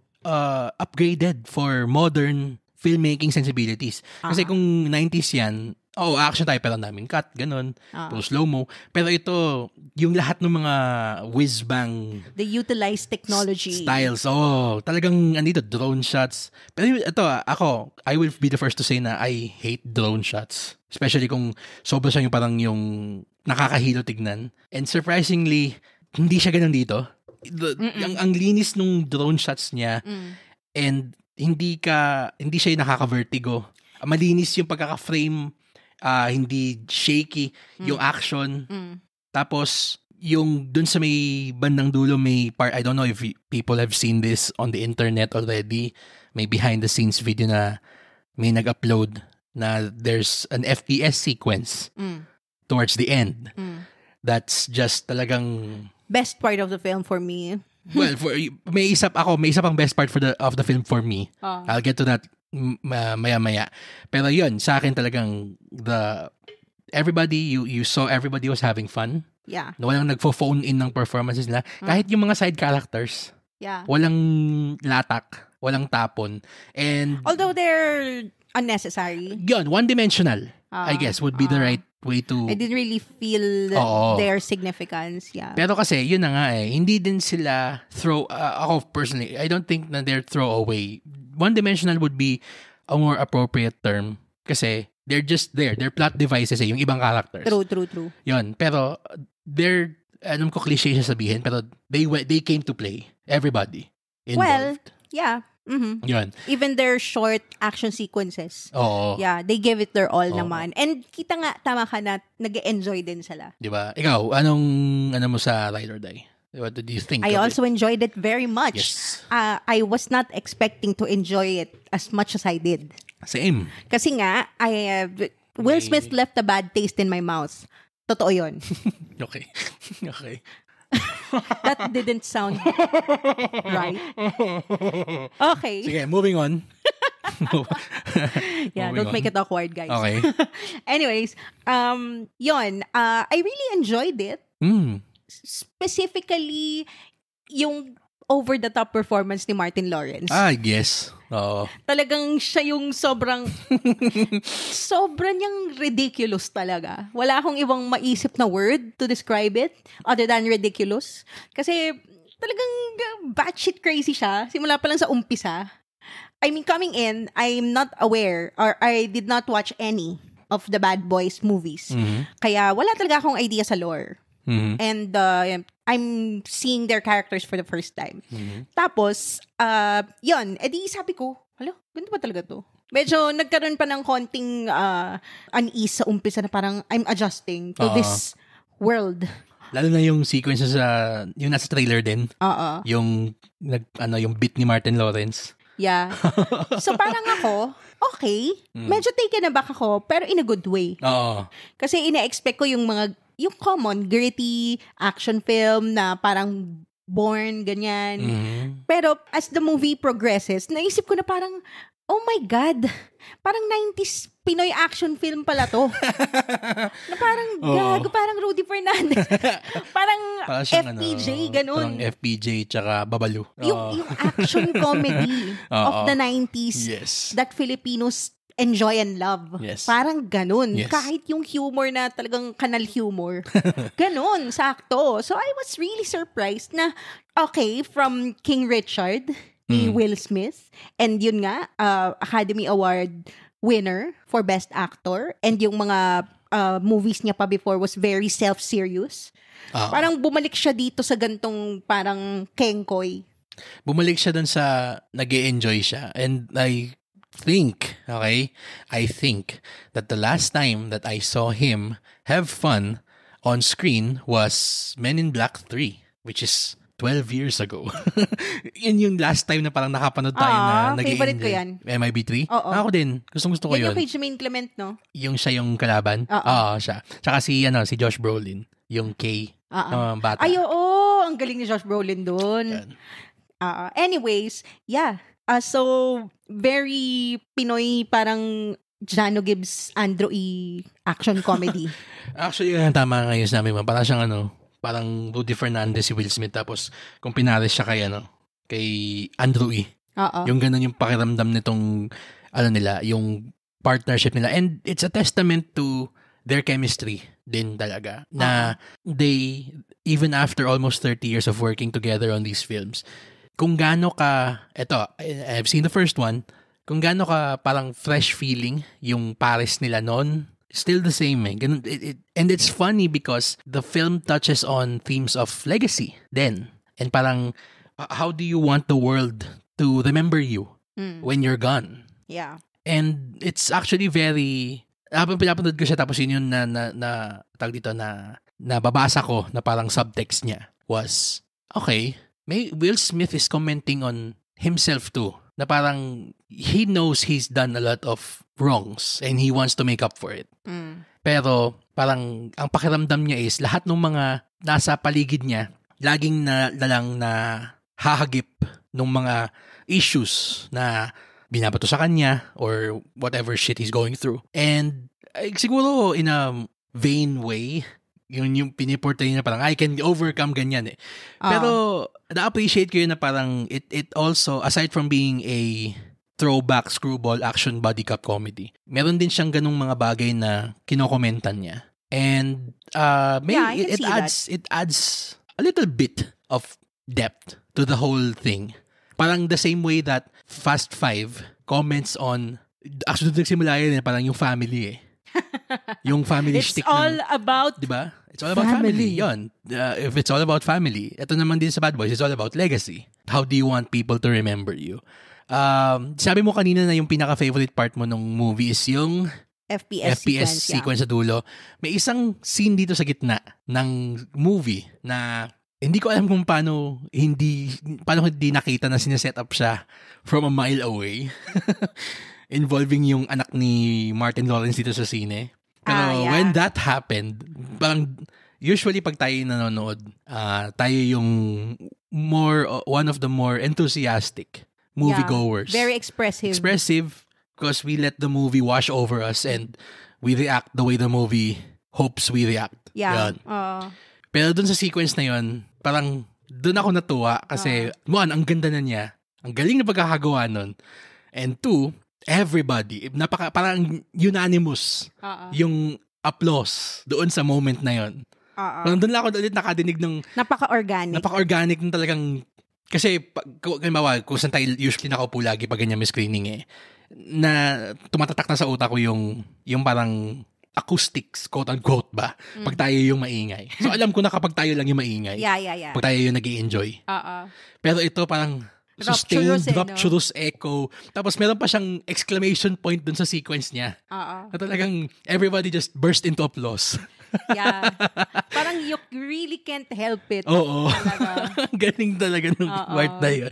upgraded for modern filmmaking sensibilities. Kasi kung 90s yan, action tayo pero namin cut, ganun, puro slow-mo. Pero ito, yung lahat ng mga whiz-bang the utilized technology styles, talagang andito, drone shots. Pero ito, I will be the first to say na I hate drone shots. Especially kung sobra siya yung parang yung nakakahilo tignan. And surprisingly, hindi siya ganun dito. Ang linis nung drone shots niya and hindi siya yung nakaka-vertigo. Malinis yung pagkaka-frame, hindi shaky yung action. Tapos yung dun sa may bandang dulo may part, I don't know if people have seen this on the internet already, may behind the scenes video na may nag-upload na there's an FPS sequence towards the end. That's just talagang best part of the film for me. Well, may isa pang best part of the film for me. I'll get to that maya-maya. Pero yun, sa akin talagang you saw everybody was having fun. Yeah. Walang nagfo-phone in ng performances nila. Kahit yung mga side characters. Yeah. Walang latak, walang tapon. And although they're unnecessary. Yun, one-dimensional, I guess, would be the right way to... I didn't really feel their significance. Yeah. Pero kasi, yun na nga hindi din sila ako personally, I don't think na they're throwaway. One-dimensional would be a more appropriate term kasi they're just there. They're plot devices yung ibang characters. True. Yun. Pero they're, alam ko cliche siya sabihin, pero they came to play. Everybody involved. Well, yeah. Mm-hmm. Yun. Even their short action sequences. Oo. Yeah, they gave it their all naman. And kita nga, tama ka na, nag-enjoy din sila. Diba? Ikaw, ano mo sa Ride or Die? What did you think I also enjoyed it very much. Yes. I was not expecting to enjoy it as much as I did. Same. Kasi nga, Will Smith left a bad taste in my mouth. Totoo yun. Okay. That didn't sound right. Okay. Sige, moving on. Don't make it awkward, guys. Okay. Anyways, yun. I really enjoyed it. Specifically, yung over-the-top performance ni Martin Lawrence. Yes. Oo. Talagang siya yung sobrang niyang ridiculous talaga. Wala akong ibang maisip na word to describe it other than ridiculous. Kasi talagang batshit crazy siya. Simula pa lang sa umpisa. I mean, coming in, I'm not aware or I did not watch any of the Bad Boys movies. Kaya wala talaga akong idea sa lore. And I'm seeing their characters for the first time. Tapos, yun, edi sabi ko, hala, ganito ba talaga to? Medyo nagkaroon pa ng konting unease sa umpisa na parang I'm adjusting to this world. Lalo na yung sequence sa yung nasa trailer din. Yung yung beat ni Martin Lawrence. Yeah. So parang ako, okay, medyo taken aback ako, pero in a good way. Kasi ina-expect ko yung common gritty action film na parang Bourne, ganyan. Pero as the movie progresses, naisip ko na parang, oh my God, parang 90s Pinoy action film pala to. Na parang gago, parang Rudy Fernandez. parang FPJ, ganun. Parang FPJ tsaka Babalu. Yung action comedy of the 90s that Filipinos enjoy and love. Parang ganun. Kahit yung humor na talagang kanal humor. Ganun, sakto. So I was really surprised na, okay, from King Richard, ni Will Smith, and yun nga, Academy Award winner for Best Actor, and yung mga movies niya pa before was very self-serious. Parang bumalik siya dito sa gantong parang kengkoy. Bumalik siya dun sa nag-e-enjoy siya. And I think that the last time that I saw him have fun on screen was Men in Black 3, which is 12 years ago. Yun yung last time na parang nakapanood tayo na nag-i-enjoy. Favorite ko yan. MIB3? Oo. Ako din. Gusto ko yun. Yan yung kay Jermaine Clement, no? Yung siya yung kalaban? Oo, siya. Tsaka si Josh Brolin. Yung K. Bata. Ay, oo. Ang galing ni Josh Brolin dun. Anyways, yeah. So, very Pinoy parang Jano Gibbs, Andrew E. action comedy. Actually, tama nga yun namin. Parang siyang parang Rudy Fernandez si Will Smith, tapos kung pinares siya kay Andrew E. Yung ganun yung pakiramdam nitong yung partnership nila, and it's a testament to their chemistry din talaga na they, even after almost 30 years of working together on these films, kung gaano ka, I've seen the first one, kung gaano ka parang fresh feeling yung pares nila noon, still the same, Ganun, and it's funny because the film touches on themes of legacy then. And parang, how do you want the world to remember you when you're gone? Yeah. And it's actually very, habang pinapanood ko siya, tapos yun na tawag dito na babasa ko na parang subtext niya was, okay, Will Smith is commenting on himself too. Na parang he knows he's done a lot of wrongs and he wants to make up for it. Pero parang ang pakiramdam niya is lahat ng mga nasa paligid niya laging na hahagip ng mga issues na binabato sa kanya or whatever shit he's going through. And siguro in a vain way, yun yung piniportray na parang I can overcome ganyan Pero na-appreciate ko yun na parang it also, aside from being a throwback screwball action body cop comedy, meron din siyang ganung mga bagay na kinokomentan niya. And it adds a little bit of depth to the whole thing. Parang the same way that Fast 5 comments on, actually nagsimula yun parang yung family yung family shtick. It's all about, diba? It's all about family. Yun. If it's all about family, ito naman din sa Bad Boys, it's all about legacy. How do you want people to remember you? Sabi mo kanina na yung pinaka-favorite part mo nung movie is yung FPS sequence sa dulo. May isang scene dito sa gitna ng movie na hindi ko alam kung paano hindi nakita na sineset up siya from a mile away. Involving yung anak ni Martin Lawrence dito sa sine. Pero when that happened, parang usually pag tayo nanonood, tayo yung one of the more enthusiastic moviegoers. Very expressive. Expressive because we let the movie wash over us and we react the way the movie hopes we react. Yeah. Pero dun sa sequence na yun, parang dun ako natuwa kasi one, ang ganda na niya. Ang galing na pagkakagawa nun. And two, everybody, parang unanimous yung applause doon sa moment na yun. Parang doon lang ako ulit nakadinig ng napaka-organic ng talagang Kasi, kung saan tayo usually nakaupo lagi pag ganyan may screening na tumatatak na sa utak ko yung parang acoustics, quote-unquote ba, pag tayo yung maingay. So, alam ko na kapag tayo lang yung maingay, Yeah. pag tayo yung nag-i-enjoy. Pero ito parang sustained, rapturous echo. Tapos meron pa siyang exclamation point dun sa sequence niya. Na talagang everybody just burst into applause. Yeah. Parang you really can't help it. Oo. Talaga. Galing talaga ng part na yun.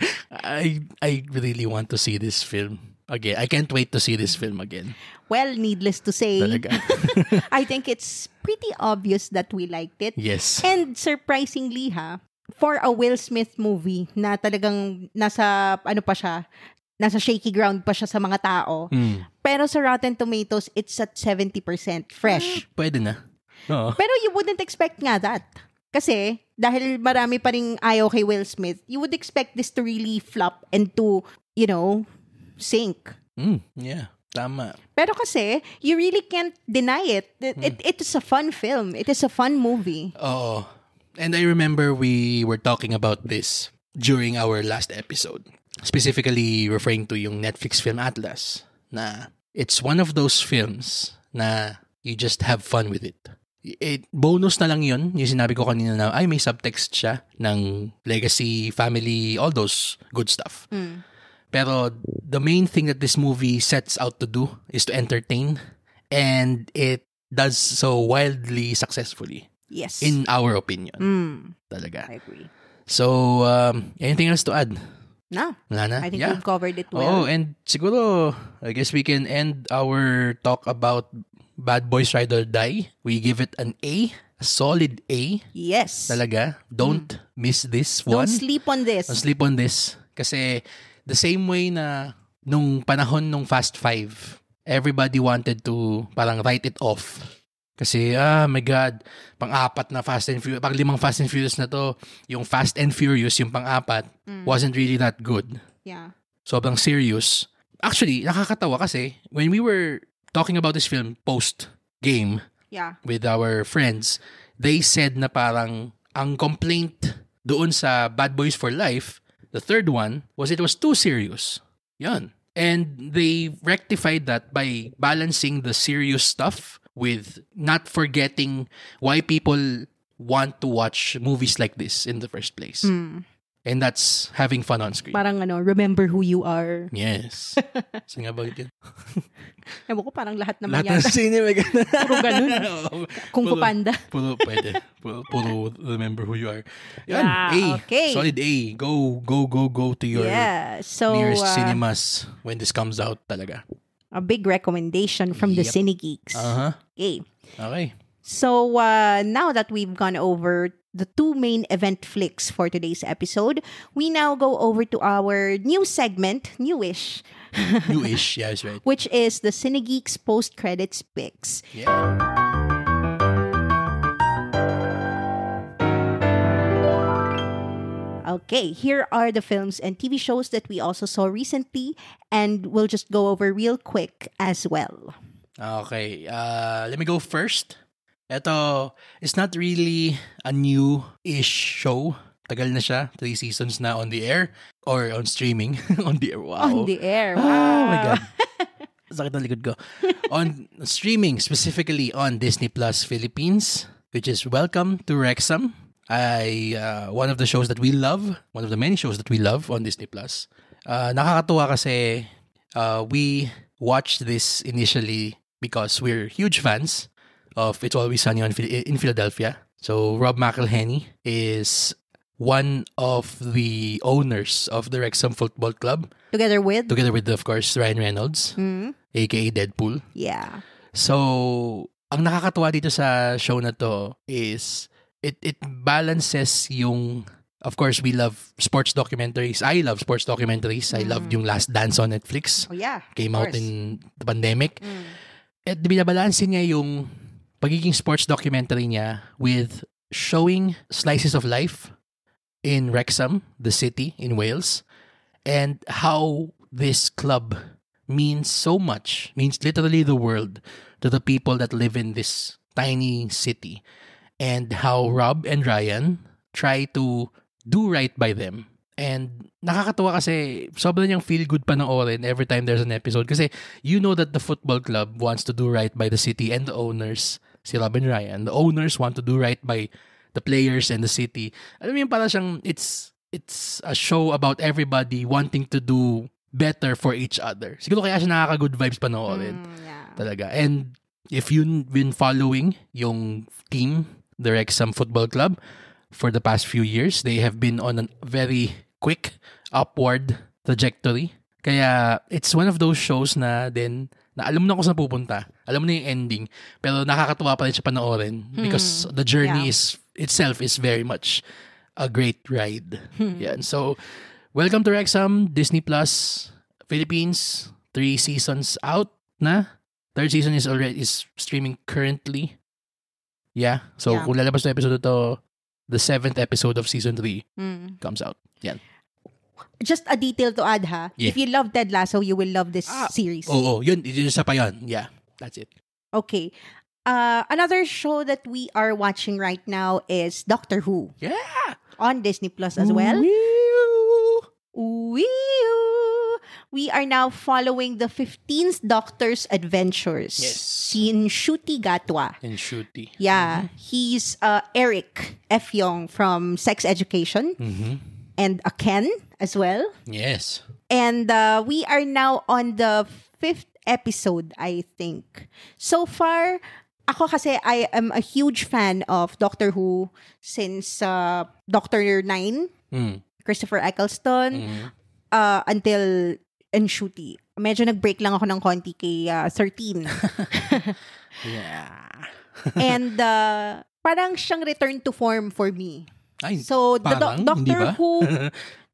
I really want to see this film again. I can't wait to see this film again. Well, needless to say, Talaga. I think it's pretty obvious that we liked it. Yes. And surprisingly for a Will Smith movie na talagang nasa shaky ground pa siya sa mga tao. Pero sa Rotten Tomatoes, it's at 70% fresh. Pwede na. Oo. Pero you wouldn't expect nga that. Kasi, dahil marami pa ring ayaw kay Will Smith, you would expect this to really flop and to, sink. Yeah, tama. Pero kasi, you really can't deny it. It is a fun film. It is a fun movie. Oo. And I remember we were talking about this during our last episode. Specifically referring to yung Netflix film Atlas. Na it's one of those films na you just have fun with it. Bonus na lang yun. Yung sinabi ko kanina na, may subtext siya ng legacy, family, all those good stuff. Pero the main thing that this movie sets out to do is to entertain. And it does so wildly successfully. Yes. In our opinion. Talaga. I agree. So, anything else to add? No. Wala na? I think we've covered it well. Oh, and siguro, I guess we can end our talk about Bad Boys Ride or Die. We give it an A. A solid A. Yes. Talaga. Don't miss this one. Don't sleep on this. Don't sleep on this. Kasi the same way na nung panahon nung Fast 5, everybody wanted to parang write it off. Kasi, my God, pang-apat na Fast and Furious, pang-limang Fast and Furious na to, yung Fast and Furious, yung pang-apat, wasn't really that good. Yeah. Sobrang serious. Actually, nakakatawa kasi, when we were talking about this film post-game with our friends, they said na parang ang complaint doon sa Bad Boys for Life, the third one, was it was too serious. Yan. And they rectified that by balancing the serious stuff with not forgetting why people want to watch movies like this in the first place. And that's having fun on screen. Parang remember who you are. Yes. Saan nga ba yun? Ewan ko, parang lahat naman Lahat ng sine may ganun. Puro ganun. Kung Fu Panda. Pwede. Puro remember who you are. Yan. Yeah, A. okay. Solid A. Go to your nearest cinemas when this comes out talaga. A big recommendation from the Cine Geeks. Okay. So, now that we've gone over the two main event flicks for today's episode, we now go over to our new segment, newish. Newish, yeah, that's right. Which is the Cine Geeks post-credits picks. Yeah. Okay, here are the films and TV shows that we also saw recently, and we'll just go over real quick as well. Okay, let me go first. Ito, it's not really a new-ish show. Tagal na siya. 3 seasons na on the air. Or on streaming. On the air, wow. On the air, wow. Oh my God. Sakit ng likod ko. On streaming, specifically on Disney Plus Philippines, which is Welcome to Wrexham. One of the shows that we love, one of the many shows that we love on Disney Plus. Nakakatuwa kasi we watched this initially because we're huge fans of It's Always Sunny in Philadelphia. So Rob McElhenney is one of the owners of the Wrexham Football Club. Together with, of course, Ryan Reynolds, aka Deadpool. Yeah. So, ang nakakatuwa dito sa show na to is it balances yung, of course, we love sports documentaries. I love sports documentaries. I loved yung Last Dance on Netflix. Oh yeah. Came out in the pandemic. At binabalansin niya yung pagiging sports documentary niya with showing slices of life in Wrexham, the city in Wales, and how this club means so much, means literally the world to the people that live in this tiny city, and how Rob and Ryan try to do right by them And nakakatuwa kasi sobrang niyang feel good panoorin every time there's an episode. Kasi you know that the football club wants to do right by the city and the owners, si Robin Ryan. The owners want to do right by the players and the city. Alam mo yun, parang siyang, it's a show about everybody wanting to do better for each other. Siguro kaya siya nakaka-good vibes panoorin. Talaga. And if you've been following yung team, the Wrexham Football Club, for the past few years, they have been on a very quick upward trajectory. Kaya it's one of those shows na din na alam mo na kung saan pupunta. Alam mo na yung ending. Pero nakakatuwa pa rin siya panoorin because the journey itself is very much a great ride. Yan. So, welcome to Wrexham, Disney Plus, Philippines. 3 seasons out na. 3rd season is streaming currently. Yeah. So, kung lalabas na episode ito, the 7th episode of season 3 comes out. Yan. Just a detail to add, ha? Yeah. If you love Ted Lasso, you will love this series. Oo, yun. Isa pa yun. Yeah, that's it. Okay. Another show that we are watching right now is Doctor Who. Yeah! On Disney Plus as well. We are now following the 15th Doctor's adventures. Yes. Si Ncuti Gatwa. Ncuti. Yeah. He's Eric F. Young from Sex Education. And a Ken as well. Yes. And we are now on the 5th episode, I think. So far, ako kasi I am a huge fan of Doctor Who since Doctor 9, Christopher Eccleston, until Ncuti. Medyo nag-break lang ako ng konti kay 13. Yeah. And parang siyang return to form for me. Ay, so the parang,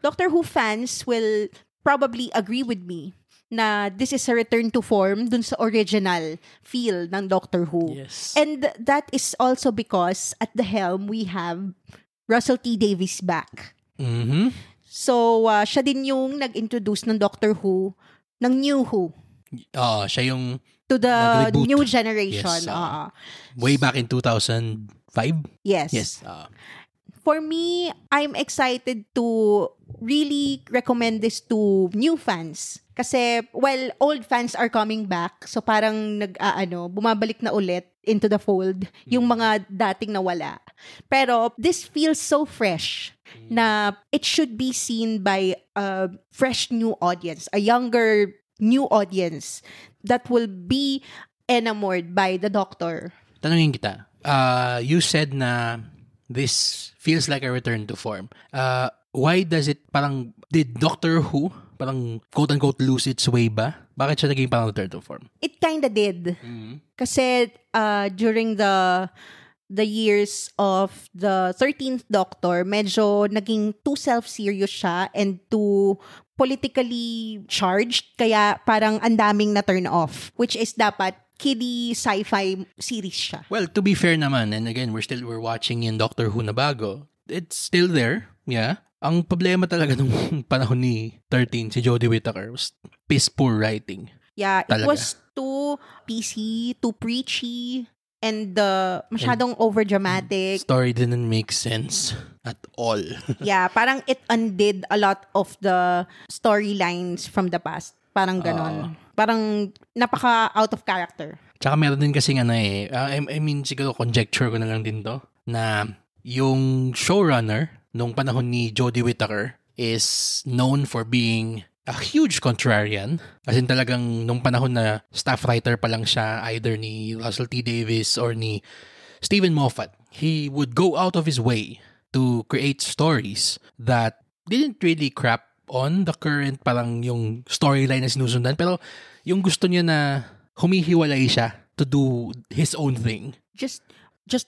Doctor Who fans will probably agree with me na this is a return to form dun sa original feel ng Doctor Who. Yes. And that is also because at the helm we have Russell T Davies back. So siya din yung nag-introduce ng Doctor Who ng New Who. Siya yung to the nag-reboot. new generation. Yes, way back in 2005? Yes. For me, I'm excited to really recommend this to new fans. Kasi, well, old fans are coming back. So, parang bumabalik na ulit into the fold yung mga dating nawala. Pero, this feels so fresh na it should be seen by a fresh new audience, a younger new audience that will be enamored by the Doctor. Tanungin kita, you said na this feels like a return to form. Why does it did Doctor Who parang quote-unquote lose its way ba? Bakit siya naging parang return to form? It kinda did. Kasi during the years of the 13th Doctor, medyo naging too self-serious siya and too politically charged. Kaya parang ang daming na turn off. Which is dapat kiddie sci-fi series siya. Well, to be fair naman, and again, we're watching in Doctor Who na bago. It's still there, yeah. Ang problema talaga nung panahon ni 13, si Jodie Whittaker, was piss poor writing. Yeah, talaga. It was too PC, too preachy, and masyadong overdramatic. Story didn't make sense at all. Yeah, parang it undid a lot of the storylines from the past. Parang ganon. Parang napaka out of character. Tsaka meron din kasi I mean, siguro conjecture ko na lang din to, na yung showrunner nung panahon ni Jodie Whittaker is known for being a huge contrarian. As in talagang nung panahon na staff writer pa lang siya, either ni Russell T Davies or ni Stephen Moffat, he would go out of his way to create stories that didn't really crap on the current parang yung storyline na sinusundan, pero yung gusto niya na humihiwalay siya to do his own thing. Just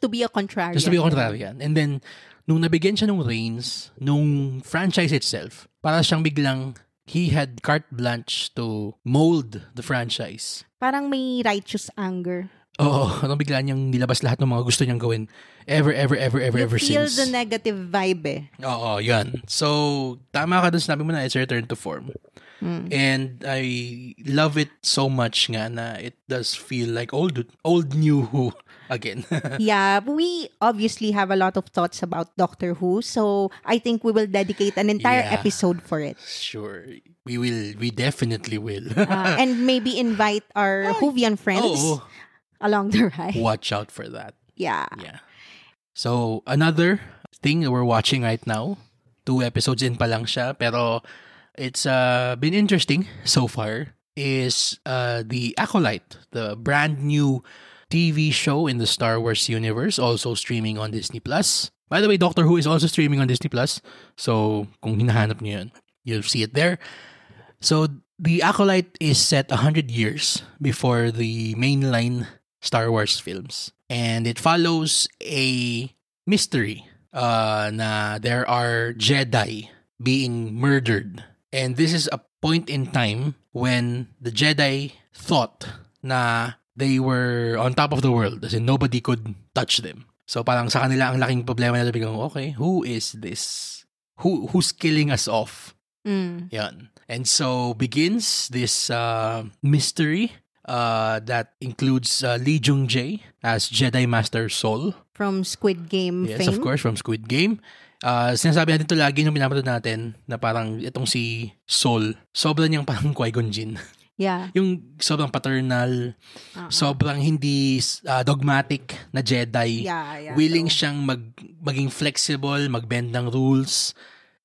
to be a contrarian. Just to be a contrarian. And then, nung nabigyan siya ng reins, nung franchise itself, para siyang biglang, he had carte blanche to mold the franchise. Parang may righteous anger. Oo, nung bigla niyang nilabas lahat ng mga gusto niyang gawin ever since. You feel the negative vibe Oo, yan. So, tama ka dun, sinabi mo na, it's a return to form. And I love it so much nga na it does feel like old new Who again. Yeah, we obviously have a lot of thoughts about Doctor Who, so I think we will dedicate an entire Yeah. episode for it. Sure. We definitely will. And maybe invite our Whovian friends Oh, along the ride. watch out for that. Yeah. Yeah. So, another thing that we're watching right now, 2 episodes in pa lang siya, pero it's been interesting so far, is The Acolyte, the brand new TV show in the Star Wars universe, also streaming on Disney+. By the way, Doctor Who is also streaming on Disney+. So, kung hinahanap niyo yun, you'll see it there. So, The Acolyte is set 100 years before the mainline Star Wars films. And it follows a mystery na there are Jedi being murdered. And this is a point in time when the Jedi thought na they were on top of the world, as in nobody could touch them. So parang sa kanila ang laking problema nila, biglang, okay, who is this? Who's killing us off? Yan. And so begins this mystery that includes Lee Jung-jae as Jedi Master Sol. From Squid Game Yes, fame. of course, from Squid Game. Sinasabi natin ito lagi nung pinapanood natin na parang itong si Sol, sobrang niyang parang Qui-Gon Jinn. Yeah. Yung sobrang paternal, sobrang hindi dogmatic na Jedi. Yeah. Willing So, siyang maging flexible, magbend ng rules.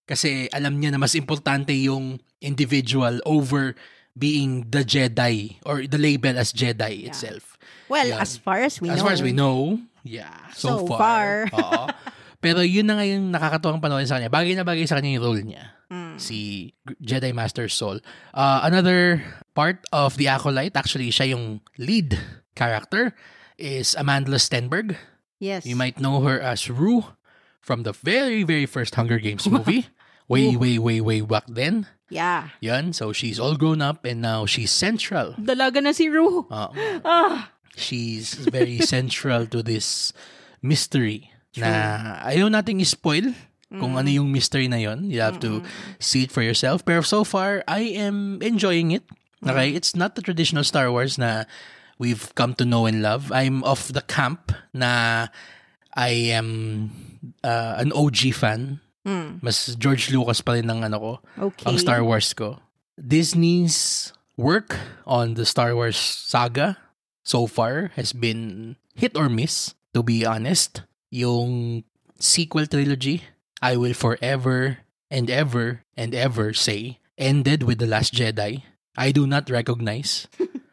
Kasi alam niya na mas importante yung individual over being the Jedi or the label as Jedi itself. well, Yan. as far as we know. As far as we know, yeah. So, So far. far. Oo. Pero yun na nga yung nakakatuwang panoorin sa kanya. Bagay na bagay sa kanya yung role niya. Si Jedi Master Sol. Another part of The Acolyte, actually siya yung lead character, is Amandla Stenberg. Yes. You might know her as Rue from the very, very first Hunger Games movie. way back then. Yeah. Yan. So she's all grown up and now she's central. Dalaga na si Rue. She's very central to this mystery na ayaw nating i-spoil kung ano yung mystery na yon. You have to see it for yourself. Pero so far, I am enjoying it. Okay? It's not the traditional Star Wars na we've come to know and love. I'm of the camp na I am an OG fan. Mas George Lucas pa rin ang ano ko, Okay. ang Star Wars ko. Disney's work on the Star Wars saga so far has been hit or miss, to be honest. Yung sequel trilogy, I will forever and ever and ever say, ended with The Last Jedi. I do not recognize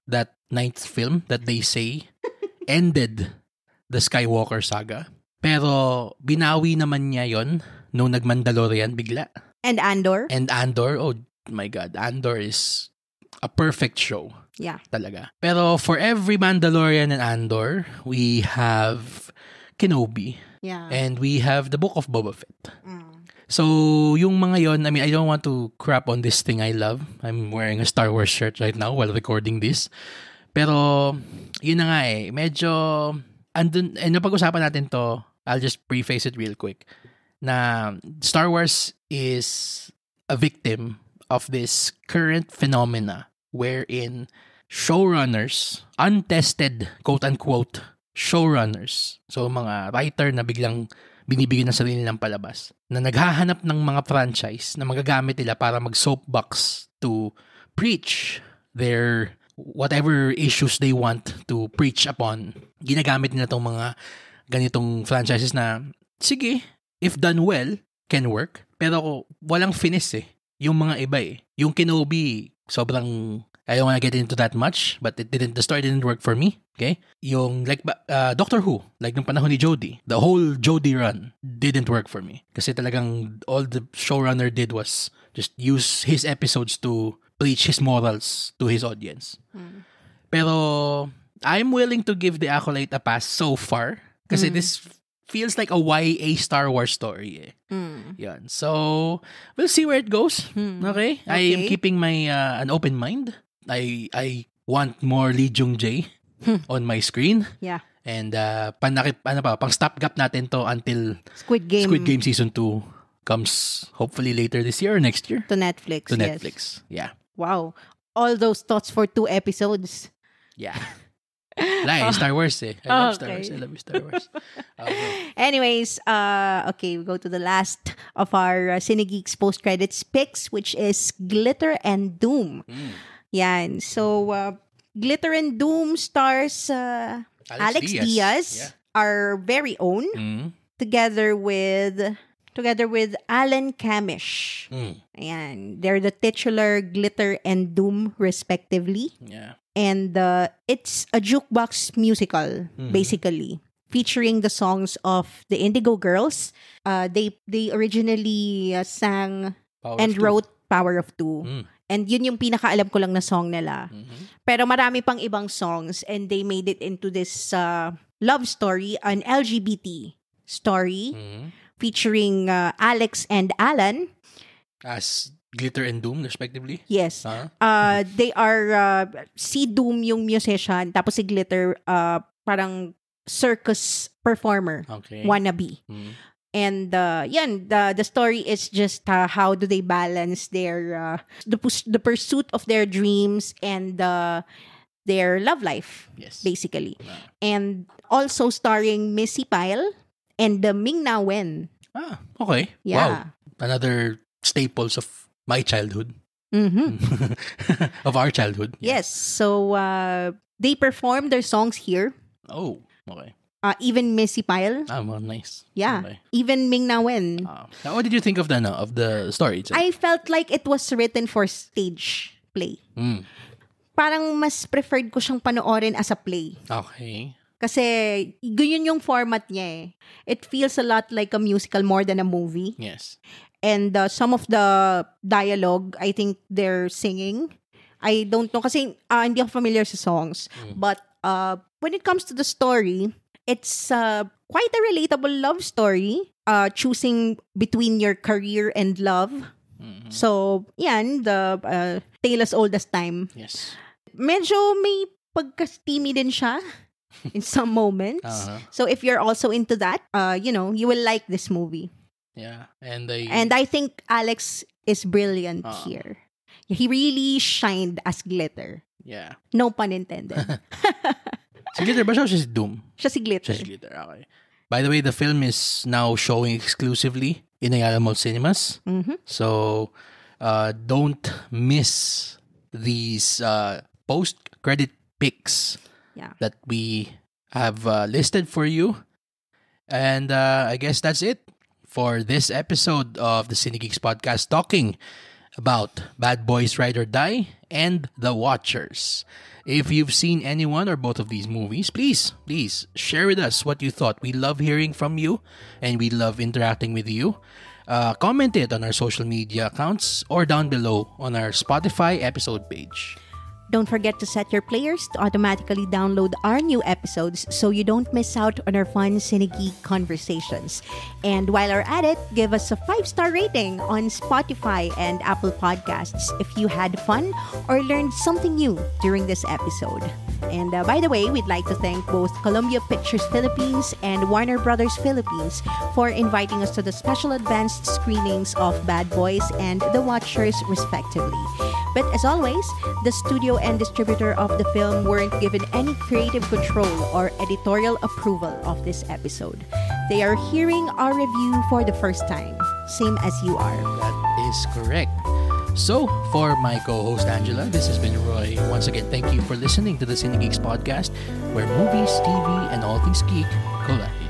that 9th film that they say ended the Skywalker saga. Pero binawi naman niya yon nung nag-Mandalorian bigla. And Andor. And Andor, oh my God, Andor is a perfect show. Yeah. Talaga. Pero for every Mandalorian and Andor, we have Kenobi. Yeah. And we have the Book of Boba Fett. So, yung mga yon, I mean, I don't want to crap on this thing I love. I'm wearing a Star Wars shirt right now while recording this. Pero, yun na nga eh. Medyo, napag-usapan natin to, I'll just preface it real quick, na Star Wars is a victim of this current phenomena wherein showrunners, untested, quote-unquote, showrunners, so mga writer na biglang binibigyan ng sarili ng palabas, na naghahanap ng mga franchise na magagamit nila para mag-soapbox to preach their whatever issues they want to preach upon. Ginagamit nila itong mga ganitong franchises na, sige, if done well, can work. Pero walang finesse eh. Yung mga iba eh. Yung Kenobi, sobrang, I don't wanna get into that much, but the story didn't work for me. Okay? Yung, like, Doctor Who, like nung panahon ni Jodie, the whole Jodie run didn't work for me. Kasi talagang all the showrunner did was just use his episodes to preach his morals to his audience. Pero, I'm willing to give The Acolyte a pass so far. Kasi this feels like a YA Star Wars story eh. Yan. So, we'll see where it goes. Okay? I am keeping my an open mind. I want more Lee Jung-jae on my screen. Yeah. And pang stopgap natin to until Squid Game Season 2 comes hopefully later this year or next year. to Netflix. To yes. Netflix. Yeah. Wow. All those thoughts for 2 episodes. Yeah. Star Wars eh. I love Star Wars. I love Star Wars. Anyways, okay, we go to the last of our Cinegeeks post-credits picks, which is Glitter and Doom. Yan. So, Glitter and Doom stars Alex Diaz, our very own, together with Alan Kamish. And they're the titular Glitter and Doom, respectively. Yeah. And it's a jukebox musical, basically, featuring the songs of the Indigo Girls. They originally sang wrote Power of Two. And yun yung pinakaalam ko lang na song nila. Pero marami pang ibang songs, and they made it into this love story, an LGBT story, featuring Alex and Alan. As Glitter and Doom, respectively? Yes. They are, si Doom yung musician, tapos si Glitter, parang circus performer, wannabe. And the story is just how do they balance their the pursuit of their dreams and their love life, basically. And also starring Missy Pyle and Ming-Na Wen. Okay. Yeah. Wow. Another staples of my childhood. Of our childhood. Yes. So they perform their songs here. Oh, okay. Even Missy Pyle. Well, nice. Yeah. Okay. Even Ming-Na Wen. Now, what did you think of the story itself? I felt like it was written for stage play. Parang mas preferred ko siyang panoorin as a play. Okay. Kasi ganyan yung format niya eh. It feels a lot like a musical more than a movie. Yes. And some of the dialogue, I think they're singing. I don't know kasi hindi ako familiar sa songs. But when it comes to the story, it's quite a relatable love story. Choosing between your career and love. So, yan, the tale as old as time. Yes. Medyo may pagka-steamy din siya in some moments. So if you're also into that, you will like this movie. Yeah. And I think Alex is brilliant here. He really shined as Glitter. Yeah. No pun intended. Si Glitter ba siya o siya si Doom? Siya si Glitter. Siya si Glitter, okay. By the way, the film is now showing exclusively in Ayala Mall Cinemas. So, don't miss these post-credit picks that we have listed for you. And I guess that's it for this episode of the Cinegeeks podcast, talking about Bad Boys Ride or Die and The Watchers. If you've seen any one or both of these movies, please share with us what you thought. We love hearing from you, and we love interacting with you. Comment it on our social media accounts or down below on our Spotify episode page. Don't forget to set your players to automatically download our new episodes so you don't miss out on our fun Cinegeek conversations. And while you're at it, give us a 5-star rating on Spotify and Apple Podcasts if you had fun or learned something new during this episode. And by the way, we'd like to thank both Columbia Pictures Philippines and Warner Brothers Philippines for inviting us to the special advanced screenings of Bad Boys and The Watchers, respectively. But as always, the studio and distributor of the film weren't given any creative control or editorial approval of this episode. They are hearing our review for the first time, same as you are. That is correct. So, for my co-host Angela, this has been Roy. Once again, thank you for listening to the Cinegeeks podcast, where movies, TV, and all things geek collide.